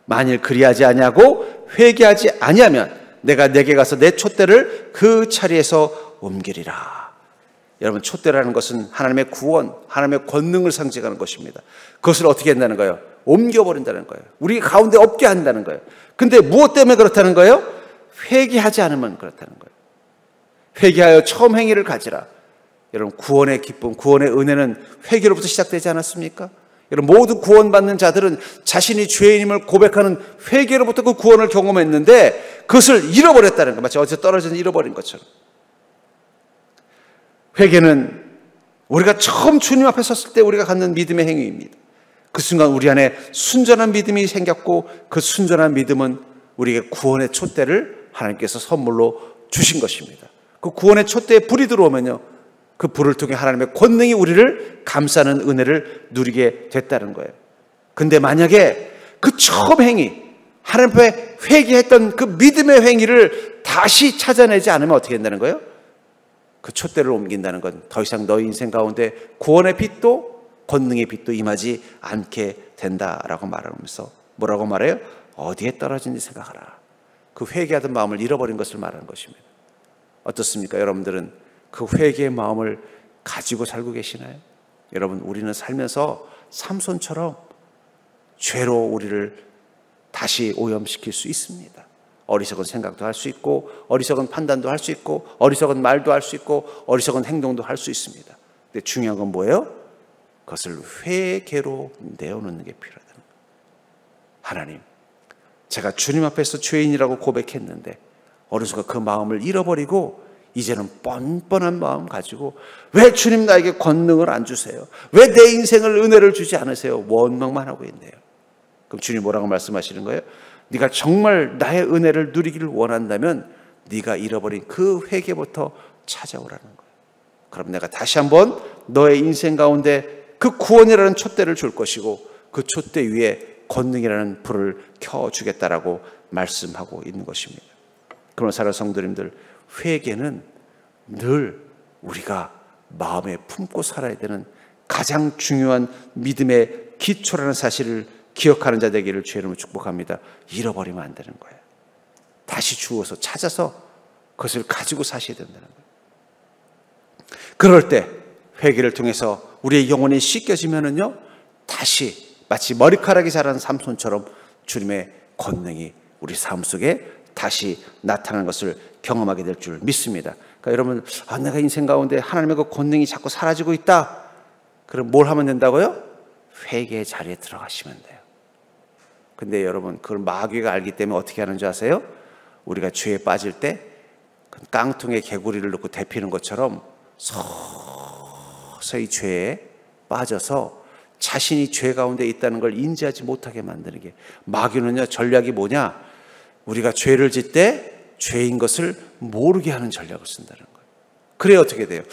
Speaker 1: 만일 그리하지 아니하고 회개하지 아니하면 내가 내게 가서 내 촛대를 그 자리에서 옮기리라. 여러분, 촛대라는 것은 하나님의 구원, 하나님의 권능을 상징하는 것입니다. 그것을 어떻게 한다는 거예요? 옮겨버린다는 거예요. 우리 가운데 없게 한다는 거예요. 근데 무엇 때문에 그렇다는 거예요? 회개하지 않으면 그렇다는 거예요. 회개하여 처음 행위를 가지라. 여러분, 구원의 기쁨, 구원의 은혜는 회개로부터 시작되지 않았습니까? 여러분, 모든 구원받는 자들은 자신이 죄인임을 고백하는 회개로부터 그 구원을 경험했는데 그것을 잃어버렸다는 거예요. 마치 어디서 떨어져서 잃어버린 것처럼. 회개는 우리가 처음 주님 앞에 섰을 때 우리가 갖는 믿음의 행위입니다. 그 순간 우리 안에 순전한 믿음이 생겼고 그 순전한 믿음은 우리에게 구원의 촛대를 하나님께서 선물로 주신 것입니다. 그 구원의 촛대에 불이 들어오면요, 그 불을 통해 하나님의 권능이 우리를 감싸는 은혜를 누리게 됐다는 거예요. 근데 만약에 그 처음 행위, 하나님 앞에 회개했던 그 믿음의 행위를 다시 찾아내지 않으면 어떻게 된다는 거예요? 그 촛대를 옮긴다는 건 더 이상 너희 인생 가운데 구원의 빛도 권능의 빛도 임하지 않게 된다라고 말하면서 뭐라고 말해요? 어디에 떨어진지 생각하라. 그 회개하던 마음을 잃어버린 것을 말하는 것입니다. 어떻습니까? 여러분들은 그 회개의 마음을 가지고 살고 계시나요? 여러분, 우리는 살면서 삼손처럼 죄로 우리를 다시 오염시킬 수 있습니다. 어리석은 생각도 할 수 있고 어리석은 판단도 할 수 있고 어리석은 말도 할 수 있고 어리석은 행동도 할 수 있습니다. 근데 중요한 건 뭐예요? 그것을 회개로 내어놓는 게 필요하다는 거예요. 하나님, 제가 주님 앞에서 죄인이라고 고백했는데 어느 순간 그 마음을 잃어버리고 이제는 뻔뻔한 마음 가지고 왜 주님 나에게 권능을 안 주세요? 왜 내 인생을 은혜를 주지 않으세요? 원망만 하고 있네요. 그럼 주님 뭐라고 말씀하시는 거예요? 네가 정말 나의 은혜를 누리기를 원한다면 네가 잃어버린 그 회개부터 찾아오라는 거예요. 그럼 내가 다시 한번 너의 인생 가운데 그 구원이라는 촛대를 줄 것이고 그 촛대 위에 권능이라는 불을 켜주겠다라고 말씀하고 있는 것입니다. 그러나 사랑하는 성도님들, 회개는 늘 우리가 마음에 품고 살아야 되는 가장 중요한 믿음의 기초라는 사실을 기억하는 자 되기를 주의 이름으로 축복합니다. 잃어버리면 안 되는 거예요. 다시 주워서 찾아서 그것을 가지고 사셔야 된다는 거예요. 그럴 때 회개를 통해서 우리의 영혼이 씻겨지면은요, 다시 마치 머리카락이 자란 삼손처럼 주님의 권능이 우리 삶 속에 다시 나타나는 것을 경험하게 될 줄 믿습니다. 그러니까 여러분, 내가 인생 가운데 하나님의 그 권능이 자꾸 사라지고 있다. 그럼 뭘 하면 된다고요? 회개의 자리에 들어가시면 돼요. 근데 여러분, 그걸 마귀가 알기 때문에 어떻게 하는 줄 아세요? 우리가 죄에 빠질 때 깡통에 개구리를 넣고 데피는 것처럼 서서히 죄에 빠져서 자신이 죄 가운데 있다는 걸 인지하지 못하게 만드는 게, 마귀는요, 전략이 뭐냐? 우리가 죄를 짓 때 죄인 것을 모르게 하는 전략을 쓴다는 거예요. 그래 어떻게 돼요?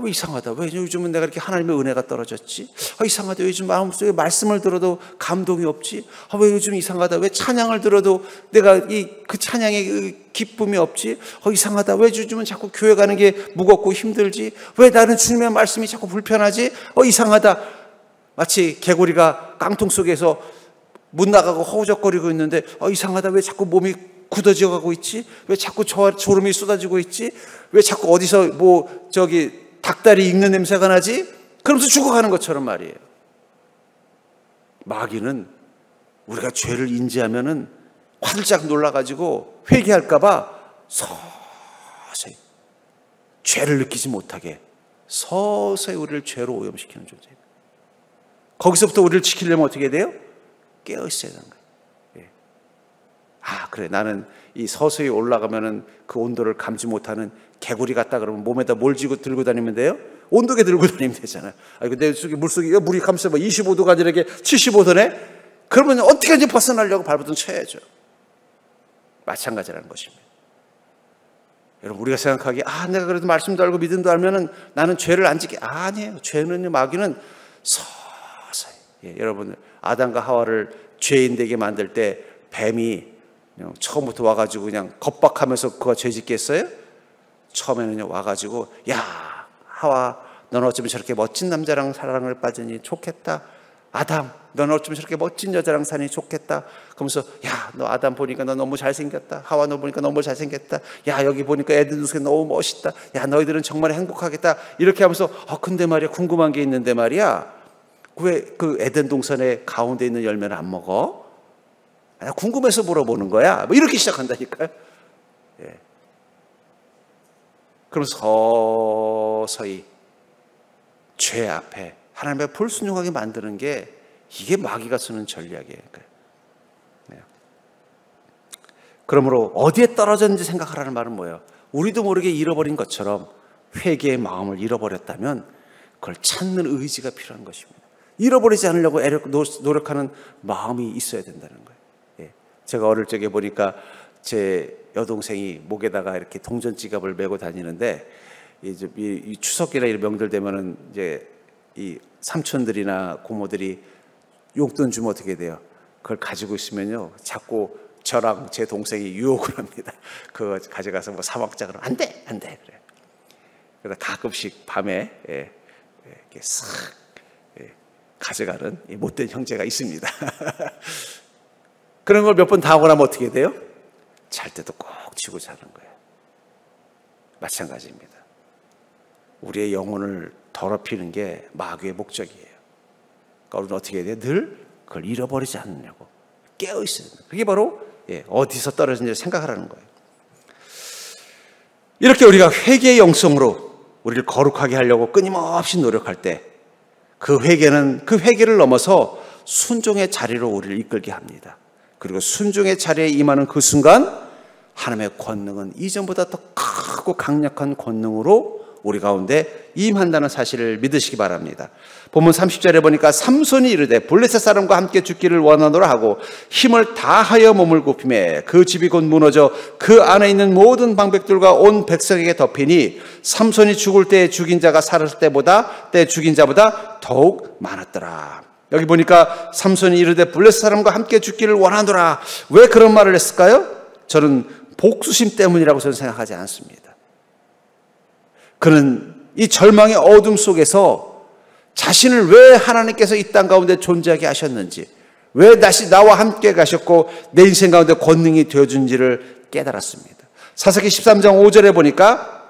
Speaker 1: 왜 이상하다. 왜 요즘은 내가 이렇게 하나님의 은혜가 떨어졌지? 이상하다. 요즘 마음속에 말씀을 들어도 감동이 없지? 왜 요즘 이상하다. 왜 찬양을 들어도 내가 그 찬양의 기쁨이 없지? 이상하다. 왜 요즘은 자꾸 교회 가는 게 무겁고 힘들지? 왜 나는 주님의 말씀이 자꾸 불편하지? 이상하다. 마치 개구리가 깡통 속에서 문 나가고 허우적거리고 있는데 이상하다. 왜 자꾸 몸이 굳어져 가고 있지? 왜 자꾸 졸음이 쏟아지고 있지? 왜 자꾸 어디서 닭다리 익는 냄새가 나지? 그러면서 죽어가는 것처럼 말이에요. 마귀는 우리가 죄를 인지하면은 화들짝 놀라가지고 회개할까봐 서서히 죄를 느끼지 못하게 서서히 우리를 죄로 오염시키는 존재예요. 거기서부터 우리를 지키려면 어떻게 돼요? 깨어 있어야 되는 거예요. 그래, 나는 이 서서히 올라가면은 그 온도를 감지 못하는 개구리 같다 그러면 몸에다 뭘 들고 다니면 돼요? 온도계 들고 다니면 되잖아요. 근데 물속에 물이 감싸 25도가 아니라 75도네? 그러면 어떻게 이제 벗어나려고 발버둥 쳐야죠. 마찬가지라는 것입니다. 여러분, 우리가 생각하기에 내가 그래도 말씀도 알고 믿음도 알면은 나는 죄를 안 짓게. 아니에요. 죄는, 마귀는 서서히. 여러분, 아담과 하와를 죄인 되게 만들 때 뱀이 그냥 처음부터 와가지고 그냥 겁박하면서 그가 죄 짓겠어요? 처음에는 와가지고, 야, 하와, 너는 어쩌면 저렇게 멋진 남자랑 사랑을 빠지니 좋겠다. 아담, 너는 어쩌면 저렇게 멋진 여자랑 사니 좋겠다. 그러면서, 야, 너 아담 보니까 너 너무 잘생겼다. 하와, 너 보니까 너무 잘생겼다. 야, 여기 보니까 애들 눈속에 너무 멋있다. 야, 너희들은 정말 행복하겠다. 이렇게 하면서, 근데 말이야, 궁금한 게 있는데 말이야, 왜 그 에덴 동산의 가운데 있는 열매를 안 먹어? 궁금해서 물어보는 거야. 이렇게 시작한다니까요. 그럼 서서히 죄 앞에 하나님의 불순종하게 만드는 게, 이게 마귀가 쓰는 전략이에요. 그러므로 어디에 떨어졌는지 생각하라는 말은 뭐예요? 우리도 모르게 잃어버린 것처럼 회개의 마음을 잃어버렸다면 그걸 찾는 의지가 필요한 것입니다. 잃어버리지 않으려고 노력하는 마음이 있어야 된다는 거예요. 제가 어릴 적에 보니까 제 여동생이 목에다가 이렇게 동전 지갑을 메고 다니는데, 이 추석이나 이런 명절 되면은 이제 이 삼촌들이나 고모들이 용돈 주면 어떻게 돼요? 그걸 가지고 있으면요, 자꾸 저랑 제 동생이 유혹을 합니다. 그거 가져가서 뭐 사 먹자 그러면 안 돼 그래. 그래서 가끔씩 밤에 이렇게 싹 가져가는 못된 형제가 있습니다. 그런 걸 몇 번 당하고 나면 어떻게 돼요? 잘 때도 꼭 쥐고 자는 거예요. 마찬가지입니다. 우리의 영혼을 더럽히는 게 마귀의 목적이에요. 그러니까 우리는 어떻게 해야 돼요? 늘 그걸 잃어버리지 않으려고 깨어 있어야 돼요. 그게 바로 어디서 떨어진지 생각하라는 거예요. 이렇게 우리가 회개의 영성으로 우리를 거룩하게 하려고 끊임없이 노력할 때, 그 회개를 넘어서 순종의 자리로 우리를 이끌게 합니다. 그리고 순종의 자리에 임하는 그 순간 하나님의 권능은 이전보다 더 크고 강력한 권능으로 우리 가운데 임한다는 사실을 믿으시기 바랍니다. 본문 30절에 보니까 삼손이 이르되 블레셋 사람과 함께 죽기를 원하노라 하고 힘을 다하여 몸을 굽히매 그 집이 곧 무너져 그 안에 있는 모든 방백들과 온 백성에게 덮이니 삼손이 죽을 때 죽인 자가 살았을 때 죽인 자보다 더욱 많았더라. 여기 보니까 삼손이 이르되 블레셋 사람과 함께 죽기를 원하노라. 왜 그런 말을 했을까요? 저는 복수심 때문이라고 저는 생각하지 않습니다. 그는 이 절망의 어둠 속에서 자신을 왜 하나님께서 이 땅 가운데 존재하게 하셨는지, 왜 다시 나와 함께 가셨고 내 인생 가운데 권능이 되어준지를 깨달았습니다. 사사기 13장 5절에 보니까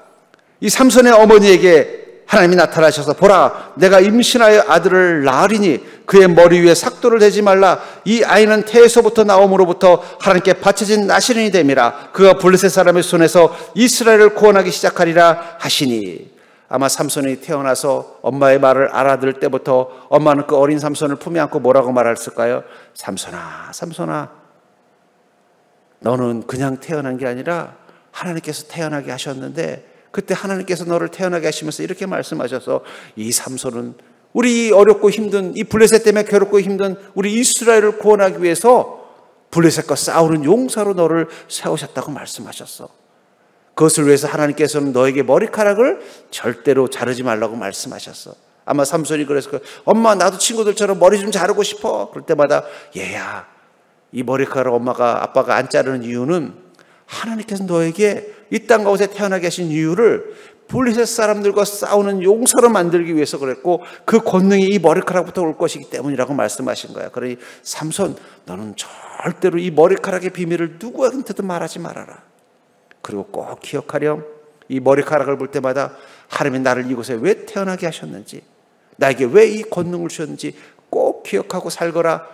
Speaker 1: 이 삼손의 어머니에게 하나님이 나타나셔서 보라, 내가 임신하여 아들을 낳으리니 그의 머리 위에 삭도를 대지 말라. 이 아이는 태에서부터 나옴으로부터 하나님께 바쳐진 나시린이 됨이라. 그가 블레셋 사람의 손에서 이스라엘을 구원하기 시작하리라 하시니. 아마 삼손이 태어나서 엄마의 말을 알아들 때부터 엄마는 그 어린 삼손을 품에 안고 뭐라고 말했을까요? 삼손아, 삼손아, 너는 그냥 태어난 게 아니라 하나님께서 태어나게 하셨는데, 그때 하나님께서 너를 태어나게 하시면서 이렇게 말씀하셔서, 이 삼손은 우리 어렵고 힘든, 이 블레셋 때문에 괴롭고 힘든 우리 이스라엘을 구원하기 위해서 블레셋과 싸우는 용사로 너를 세우셨다고 말씀하셨어. 그것을 위해서 하나님께서는 너에게 머리카락을 절대로 자르지 말라고 말씀하셨어. 아마 삼손이 그래서 엄마, 나도 친구들처럼 머리 좀 자르고 싶어. 그럴 때마다 얘야, 이 머리카락 엄마가 아빠가 안 자르는 이유는 하나님께서 너에게 이 땅 가운데 태어나게 하신 이유를 블레셋 사람들과 싸우는 용사로 만들기 위해서 그랬고, 그 권능이 이 머리카락부터 올 것이기 때문이라고 말씀하신 거야. 그러니 삼손, 너는 절대로 이 머리카락의 비밀을 누구한테도 말하지 말아라. 그리고 꼭 기억하렴, 이 머리카락을 볼 때마다 하나님이 나를 이곳에 왜 태어나게 하셨는지, 나에게 왜 이 권능을 주셨는지 꼭 기억하고 살거라.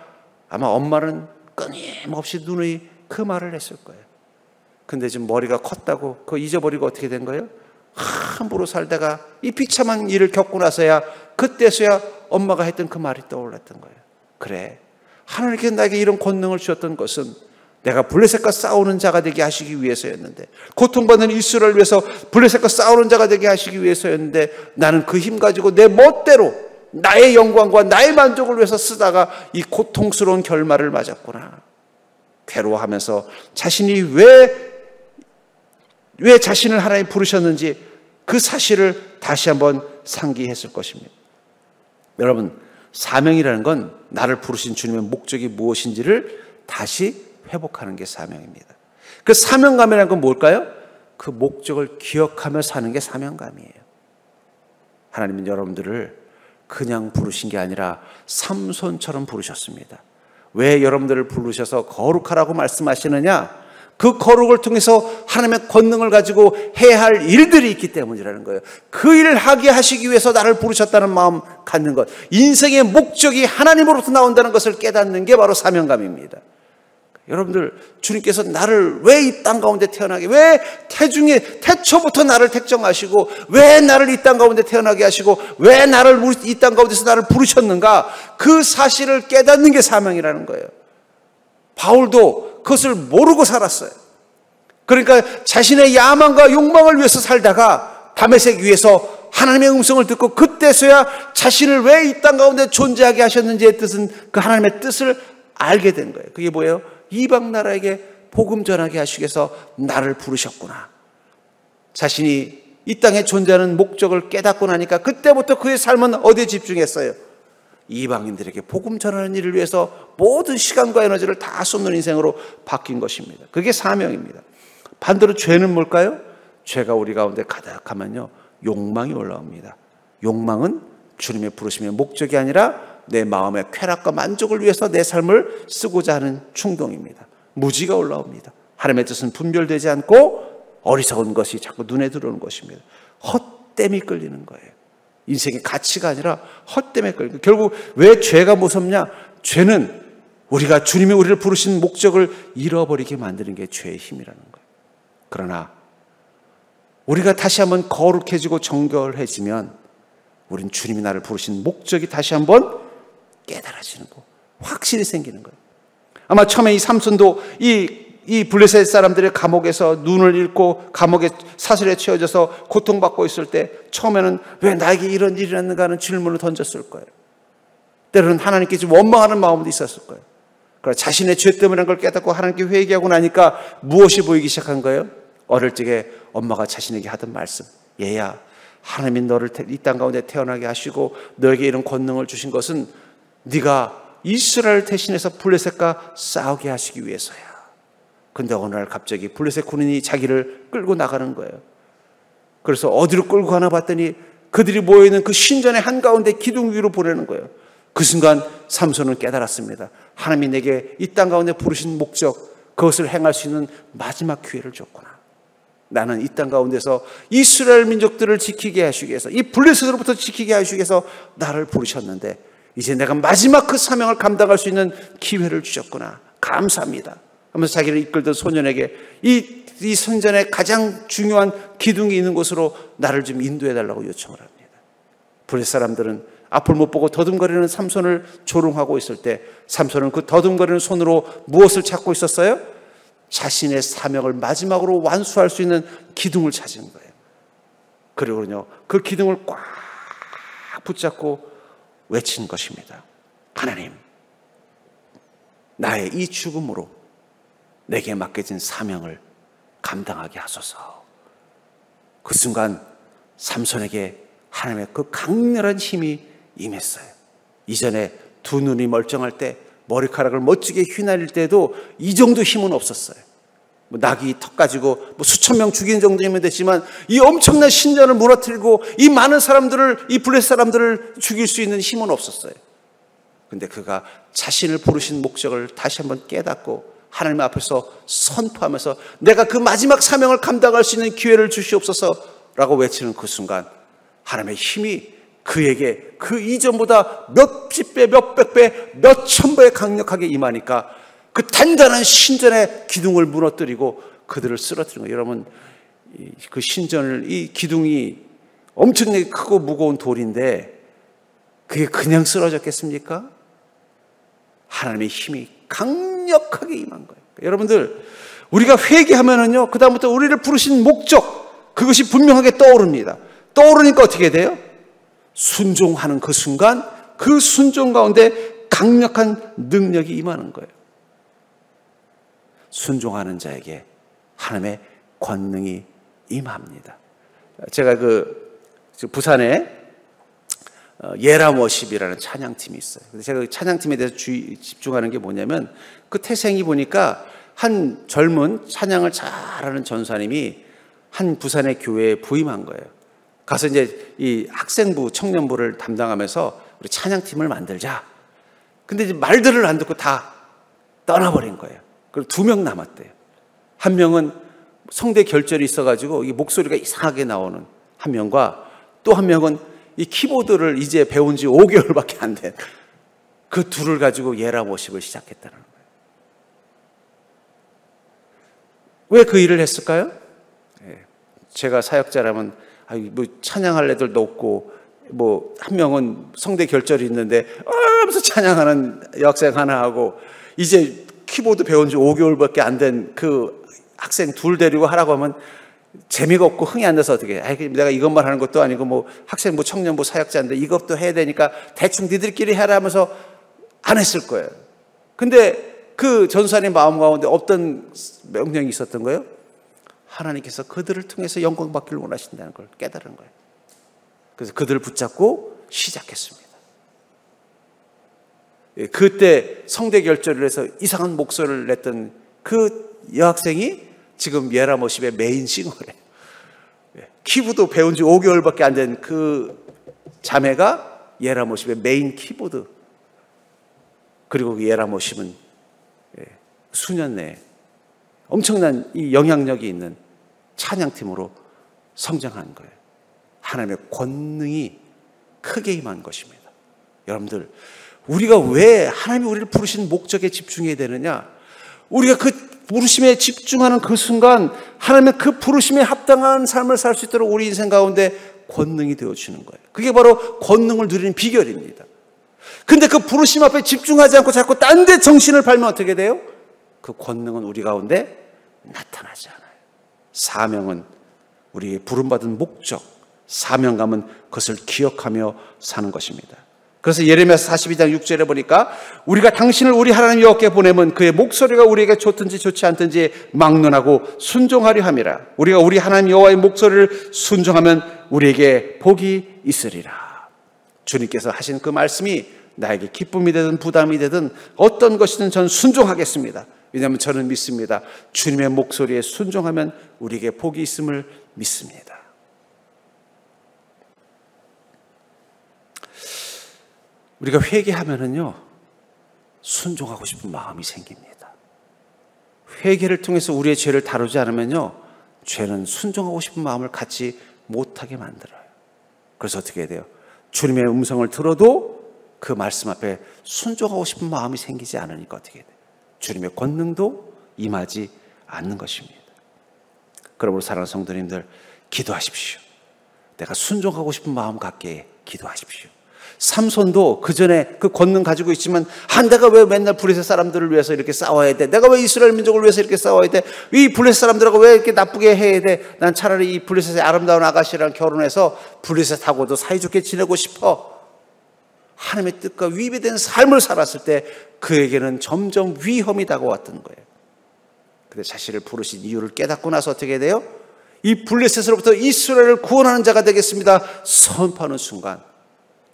Speaker 1: 아마 엄마는 끊임없이 누누이 그 말을 했을 거예요. 근데 지금 머리가 컸다고 그거 잊어버리고 어떻게 된 거예요? 함부로 살다가 이 비참한 일을 겪고 나서야, 그때서야 엄마가 했던 그 말이 떠올랐던 거예요. 그래, 하나님께서 나에게 이런 권능을 주셨던 것은 내가 블레셋과 싸우는 자가 되게 하시기 위해서였는데, 고통받는 이스라엘을 위해서 블레셋과 싸우는 자가 되게 하시기 위해서였는데, 나는 그 힘 가지고 내 멋대로 나의 영광과 나의 만족을 위해서 쓰다가 이 고통스러운 결말을 맞았구나. 괴로워하면서 자신이 왜 자신을 하나님 부르셨는지 그 사실을 다시 한번 상기했을 것입니다. 여러분, 사명이라는 건 나를 부르신 주님의 목적이 무엇인지를 다시 회복하는 게 사명입니다. 그 사명감이라는 건 뭘까요? 그 목적을 기억하며 사는 게 사명감이에요. 하나님은 여러분들을 그냥 부르신 게 아니라 삼손처럼 부르셨습니다. 왜 여러분들을 부르셔서 거룩하라고 말씀하시느냐? 그 거룩을 통해서 하나님의 권능을 가지고 해야 할 일들이 있기 때문이라는 거예요. 그 일을 하게 하시기 위해서 나를 부르셨다는 마음 갖는 것, 인생의 목적이 하나님으로부터 나온다는 것을 깨닫는 게 바로 사명감입니다. 여러분들, 주님께서 나를 왜 이 땅 가운데 태어나게, 왜 태초부터 나를 택정하시고, 왜 나를 이 땅 가운데 태어나게 하시고, 왜 나를 이 땅 가운데서 나를 부르셨는가, 그 사실을 깨닫는 게 사명이라는 거예요. 바울도 그것을 모르고 살았어요. 그러니까 자신의 야망과 욕망을 위해서 살다가 다메섹 위에서 하나님의 음성을 듣고, 그때서야 자신을 왜 이 땅 가운데 존재하게 하셨는지의 뜻은, 그 하나님의 뜻을 알게 된 거예요. 그게 뭐예요? 이방 나라에게 복음 전하게 하시기 위해서 나를 부르셨구나. 자신이 이 땅에 존재하는 목적을 깨닫고 나니까 그때부터 그의 삶은 어디에 집중했어요? 이방인들에게 복음 전하는 일을 위해서 모든 시간과 에너지를 다 쏟는 인생으로 바뀐 것입니다. 그게 사명입니다. 반대로 죄는 뭘까요? 죄가 우리 가운데 가득하면요, 욕망이 올라옵니다. 욕망은 주님의 부르심의 목적이 아니라 내 마음의 쾌락과 만족을 위해서 내 삶을 쓰고자 하는 충동입니다. 무지가 올라옵니다. 하나님의 뜻은 분별되지 않고 어리석은 것이 자꾸 눈에 들어오는 것입니다. 헛됨이 끌리는 거예요. 인생의 가치가 아니라 헛됨에 끌리고, 결국 왜 죄가 무섭냐? 죄는 우리가 주님이 우리를 부르신 목적을 잃어버리게 만드는 게 죄의 힘이라는 거예요. 그러나 우리가 다시 한번 거룩해지고 정결해지면 우린 주님이 나를 부르신 목적이 다시 한번 깨달아지는 거, 확실히 생기는 거예요. 아마 처음에 이 삼손도 이 블레셋 사람들의 감옥에서 눈을 잃고 감옥에 사슬에 채워져서 고통받고 있을 때 처음에는 왜 나에게 이런 일이 났는가 하는 질문을 던졌을 거예요. 때로는 하나님께 좀 원망하는 마음도 있었을 거예요. 그러나 자신의 죄 때문에 걸 깨닫고 하나님께 회개하고 나니까 무엇이 보이기 시작한 거예요? 어릴 적에 엄마가 자신에게 하던 말씀, 얘야, 하나님이 너를 이 땅 가운데 태어나게 하시고 너에게 이런 권능을 주신 것은 네가 이스라엘 대신해서 블레셋과 싸우게 하시기 위해서야. 근데 어느 날 갑자기 블레셋 군인이 자기를 끌고 나가는 거예요. 그래서 어디로 끌고 가나 봤더니 그들이 모여있는 그 신전의 한가운데 기둥 위로 보내는 거예요. 그 순간 삼손은 깨달았습니다. 하나님이 내게 이 땅 가운데 부르신 목적, 그것을 행할 수 있는 마지막 기회를 줬구나. 나는 이 땅 가운데서 이스라엘 민족들을 지키게 하시기 위해서, 이 블레셋으로부터 지키게 하시기 위해서 나를 부르셨는데 이제 내가 마지막 그 사명을 감당할 수 있는 기회를 주셨구나. 감사합니다 하면서 자기를 이끌던 소년에게 이 선전의 가장 중요한 기둥이 있는 곳으로 나를 좀 인도해달라고 요청을 합니다. 블레셋 사람들은 앞을 못 보고 더듬거리는 삼손을 조롱하고 있을 때 삼손은 그 더듬거리는 손으로 무엇을 찾고 있었어요? 자신의 사명을 마지막으로 완수할 수 있는 기둥을 찾은 거예요. 그리고요, 그 기둥을 꽉 붙잡고 외친 것입니다. 하나님, 나의 이 죽음으로 내게 맡겨진 사명을 감당하게 하소서. 그 순간 삼손에게 하나님의 그 강렬한 힘이 임했어요. 이전에 두 눈이 멀쩡할 때, 머리카락을 멋지게 휘날릴 때도 이 정도 힘은 없었어요. 낙이 턱 가지고 수천 명 죽이는 정도면 됐지만 이 엄청난 신전을 무너뜨리고 이 많은 사람들을, 이 블레셋 사람들을 죽일 수 있는 힘은 없었어요. 근데 그가 자신을 부르신 목적을 다시 한번 깨닫고 하나님 앞에서 선포하면서 내가 그 마지막 사명을 감당할 수 있는 기회를 주시옵소서라고 외치는 그 순간 하나님의 힘이 그에게 그 이전보다 몇십 배, 몇백 배, 몇천 배 강력하게 임하니까 그 단단한 신전의 기둥을 무너뜨리고 그들을 쓰러뜨린 거예요. 여러분, 그 신전을, 이 기둥이 엄청나게 크고 무거운 돌인데 그게 그냥 쓰러졌겠습니까? 하나님의 힘이 강력하게 임한 거예요. 여러분들, 우리가 회개하면은요, 그다음부터 우리를 부르신 목적, 그것이 분명하게 떠오릅니다. 떠오르니까 어떻게 돼요? 순종하는 그 순간, 그 순종 가운데 강력한 능력이 임하는 거예요. 순종하는 자에게 하나님의 권능이 임합니다. 제가 부산에 예람워십이라는 찬양팀이 있어요. 근데 제가 그 찬양팀에 대해서 집중하는 게 뭐냐면, 그 태생이 보니까 한 젊은 찬양을 잘하는 전사님이 한 부산의 교회에 부임한 거예요. 가서 이제 이 학생부, 청년부를 담당하면서 우리 찬양팀을 만들자. 근데 이제 말들을 안 듣고 다 떠나버린 거예요. 그리고 2명 남았대요. 한 명은 성대 결절이 있어가지고 이 목소리가 이상하게 나오는 한 명과, 또 한 명은 이 키보드를 이제 배운 지 5개월밖에 안 된 그 둘을 가지고 예람워십을 시작했다는 거예요. 왜 그 일을 했을까요? 제가 사역자라면 찬양할 애들도 없고, 한 명은 성대 결절이 있는데 하면서 찬양하는 여학생 하나 하고, 이제 키보드 배운 지 5개월밖에 안 된 그 학생 둘 데리고 하라고 하면 재미가 없고 흥이 안 나서 어떻게 해. 내가 이것만 하는 것도 아니고 학생부, 청년부 사역자인데 이것도 해야 되니까 대충 니들끼리 해라 하면서 안 했을 거예요. 근데 그 전사님 마음 가운데 어떤 명령이 있었던 거예요? 하나님께서 그들을 통해서 영광 받기를 원하신다는 걸 깨달은 거예요. 그래서 그들을 붙잡고 시작했습니다. 그때 성대 결절을 해서 이상한 목소리를 냈던 그 여학생이 지금 예람워십의 메인 싱어래요. 키보드 배운 지 5개월밖에 안 된 그 자매가 예람워십의 메인 키보드. 그리고 그 예람워십은 수년 내에 엄청난 이 영향력이 있는 찬양팀으로 성장한 거예요. 하나님의 권능이 크게 임한 것입니다. 여러분들, 우리가 왜 하나님이 우리를 부르신 목적에 집중해야 되느냐? 우리가 그 부르심에 집중하는 그 순간 하나님의 그 부르심에 합당한 삶을 살 수 있도록 우리 인생 가운데 권능이 되어주는 거예요. 그게 바로 권능을 누리는 비결입니다. 근데 그 부르심 앞에 집중하지 않고 자꾸 딴 데 정신을 팔면 어떻게 돼요? 그 권능은 우리 가운데 나타나지 않아요. 사명은 우리의 부름받은 목적, 사명감은 그것을 기억하며 사는 것입니다. 그래서 예레미야서 42장 6절에 보니까 우리가 당신을 우리 하나님 여호와께 보내면 그의 목소리가 우리에게 좋든지 좋지 않든지 막론하고 순종하려 함이라. 우리가 우리 하나님 여호와의 목소리를 순종하면 우리에게 복이 있으리라. 주님께서 하신 그 말씀이 나에게 기쁨이 되든 부담이 되든 어떤 것이든 저는 순종하겠습니다. 왜냐하면 저는 믿습니다. 주님의 목소리에 순종하면 우리에게 복이 있음을 믿습니다. 우리가 회개하면은요, 순종하고 싶은 마음이 생깁니다. 회개를 통해서 우리의 죄를 다루지 않으면요, 죄는 순종하고 싶은 마음을 갖지 못하게 만들어요. 그래서 어떻게 해야 돼요? 주님의 음성을 들어도 그 말씀 앞에 순종하고 싶은 마음이 생기지 않으니까 어떻게 해야 돼요? 주님의 권능도 임하지 않는 것입니다. 그러므로 사랑하는 성도님들, 기도하십시오. 내가 순종하고 싶은 마음 갖게 기도하십시오. 삼손도 그 전에 그 권능 가지고 있지만, 내가 왜 맨날 블레셋 사람들을 위해서 이렇게 싸워야 돼? 내가 왜 이스라엘 민족을 위해서 이렇게 싸워야 돼? 이 블레셋 사람들하고 왜 이렇게 나쁘게 해야 돼? 난 차라리 이 블레셋의 아름다운 아가씨랑 결혼해서 블레셋하고도 사이좋게 지내고 싶어. 하나님의 뜻과 위배된 삶을 살았을 때 그에게는 점점 위험이 다가왔던 거예요. 근데 자신을 부르신 이유를 깨닫고 나서 어떻게 돼요? 이 블레셋으로부터 이스라엘을 구원하는 자가 되겠습니다 선포하는 순간,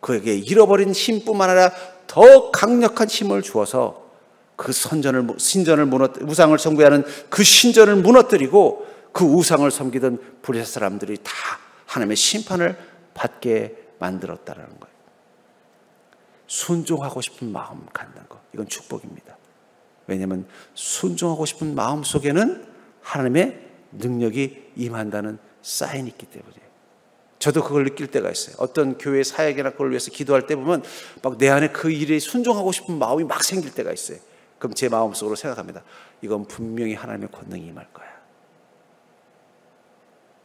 Speaker 1: 그에게 잃어버린 힘뿐만 아니라 더 강력한 힘을 주어서 그 우상을 숭배하는 그 신전을 무너뜨리고 그 우상을 섬기던 블레셋 사람들이 다 하나님의 심판을 받게 만들었다는 거예요. 순종하고 싶은 마음 갖는 것, 이건 축복입니다. 왜냐하면 순종하고 싶은 마음 속에는 하나님의 능력이 임한다는 사인이 있기 때문이에요. 저도 그걸 느낄 때가 있어요. 어떤 교회 사역이나 그걸 위해서 기도할 때 보면 막 내 안에 그 일에 순종하고 싶은 마음이 막 생길 때가 있어요. 그럼 제 마음속으로 생각합니다. 이건 분명히 하나님의 권능이 임할 거야.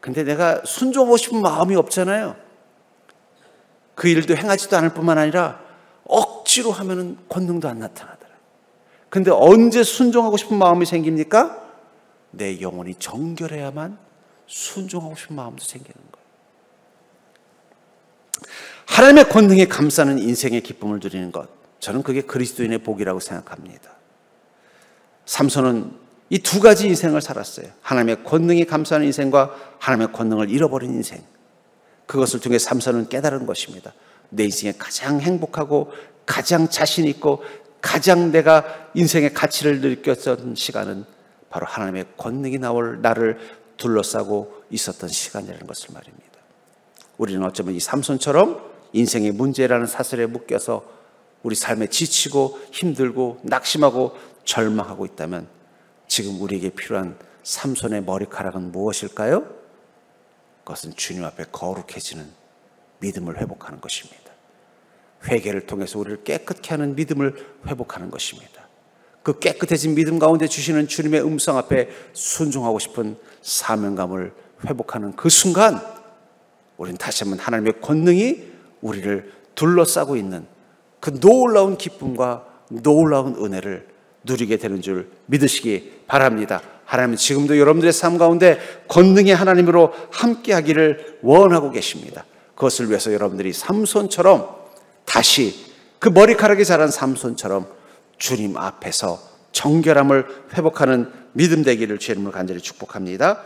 Speaker 1: 근데 내가 순종하고 싶은 마음이 없잖아요. 그 일도 행하지도 않을 뿐만 아니라 억지로 하면은 권능도 안 나타나더라. 근데 언제 순종하고 싶은 마음이 생깁니까? 내 영혼이 정결해야만 순종하고 싶은 마음도 생기는 거예요. 하나님의 권능에 감싸는 인생의 기쁨을 누리는 것, 저는 그게 그리스도인의 복이라고 생각합니다. 삼손은 이 두 가지 인생을 살았어요. 하나님의 권능에 감싸는 인생과 하나님의 권능을 잃어버린 인생. 그것을 통해 삼손은 깨달은 것입니다. 내 인생에 가장 행복하고 가장 자신 있고 가장 내가 인생의 가치를 느꼈던 시간은 바로 하나님의 권능이 나를 둘러싸고 있었던 시간이라는 것을 말입니다. 우리는 어쩌면 이 삼손처럼 인생의 문제라는 사슬에 묶여서 우리 삶에 지치고 힘들고 낙심하고 절망하고 있다면, 지금 우리에게 필요한 삼손의 머리카락은 무엇일까요? 그것은 주님 앞에 거룩해지는 믿음을 회복하는 것입니다. 회개를 통해서 우리를 깨끗게 하는 믿음을 회복하는 것입니다. 그 깨끗해진 믿음 가운데 주시는 주님의 음성 앞에 순종하고 싶은 사명감을 회복하는 그 순간, 우리는 다시 한번 하나님의 권능이 우리를 둘러싸고 있는 그 놀라운 기쁨과 놀라운 은혜를 누리게 되는 줄 믿으시기 바랍니다. 하나님은 지금도 여러분들의 삶 가운데 권능의 하나님으로 함께하기를 원하고 계십니다. 그것을 위해서 여러분들이 삼손처럼 다시 그 머리카락이 자란 삼손처럼 주님 앞에서 정결함을 회복하는 믿음 되기를 주의 이름으로 간절히 축복합니다.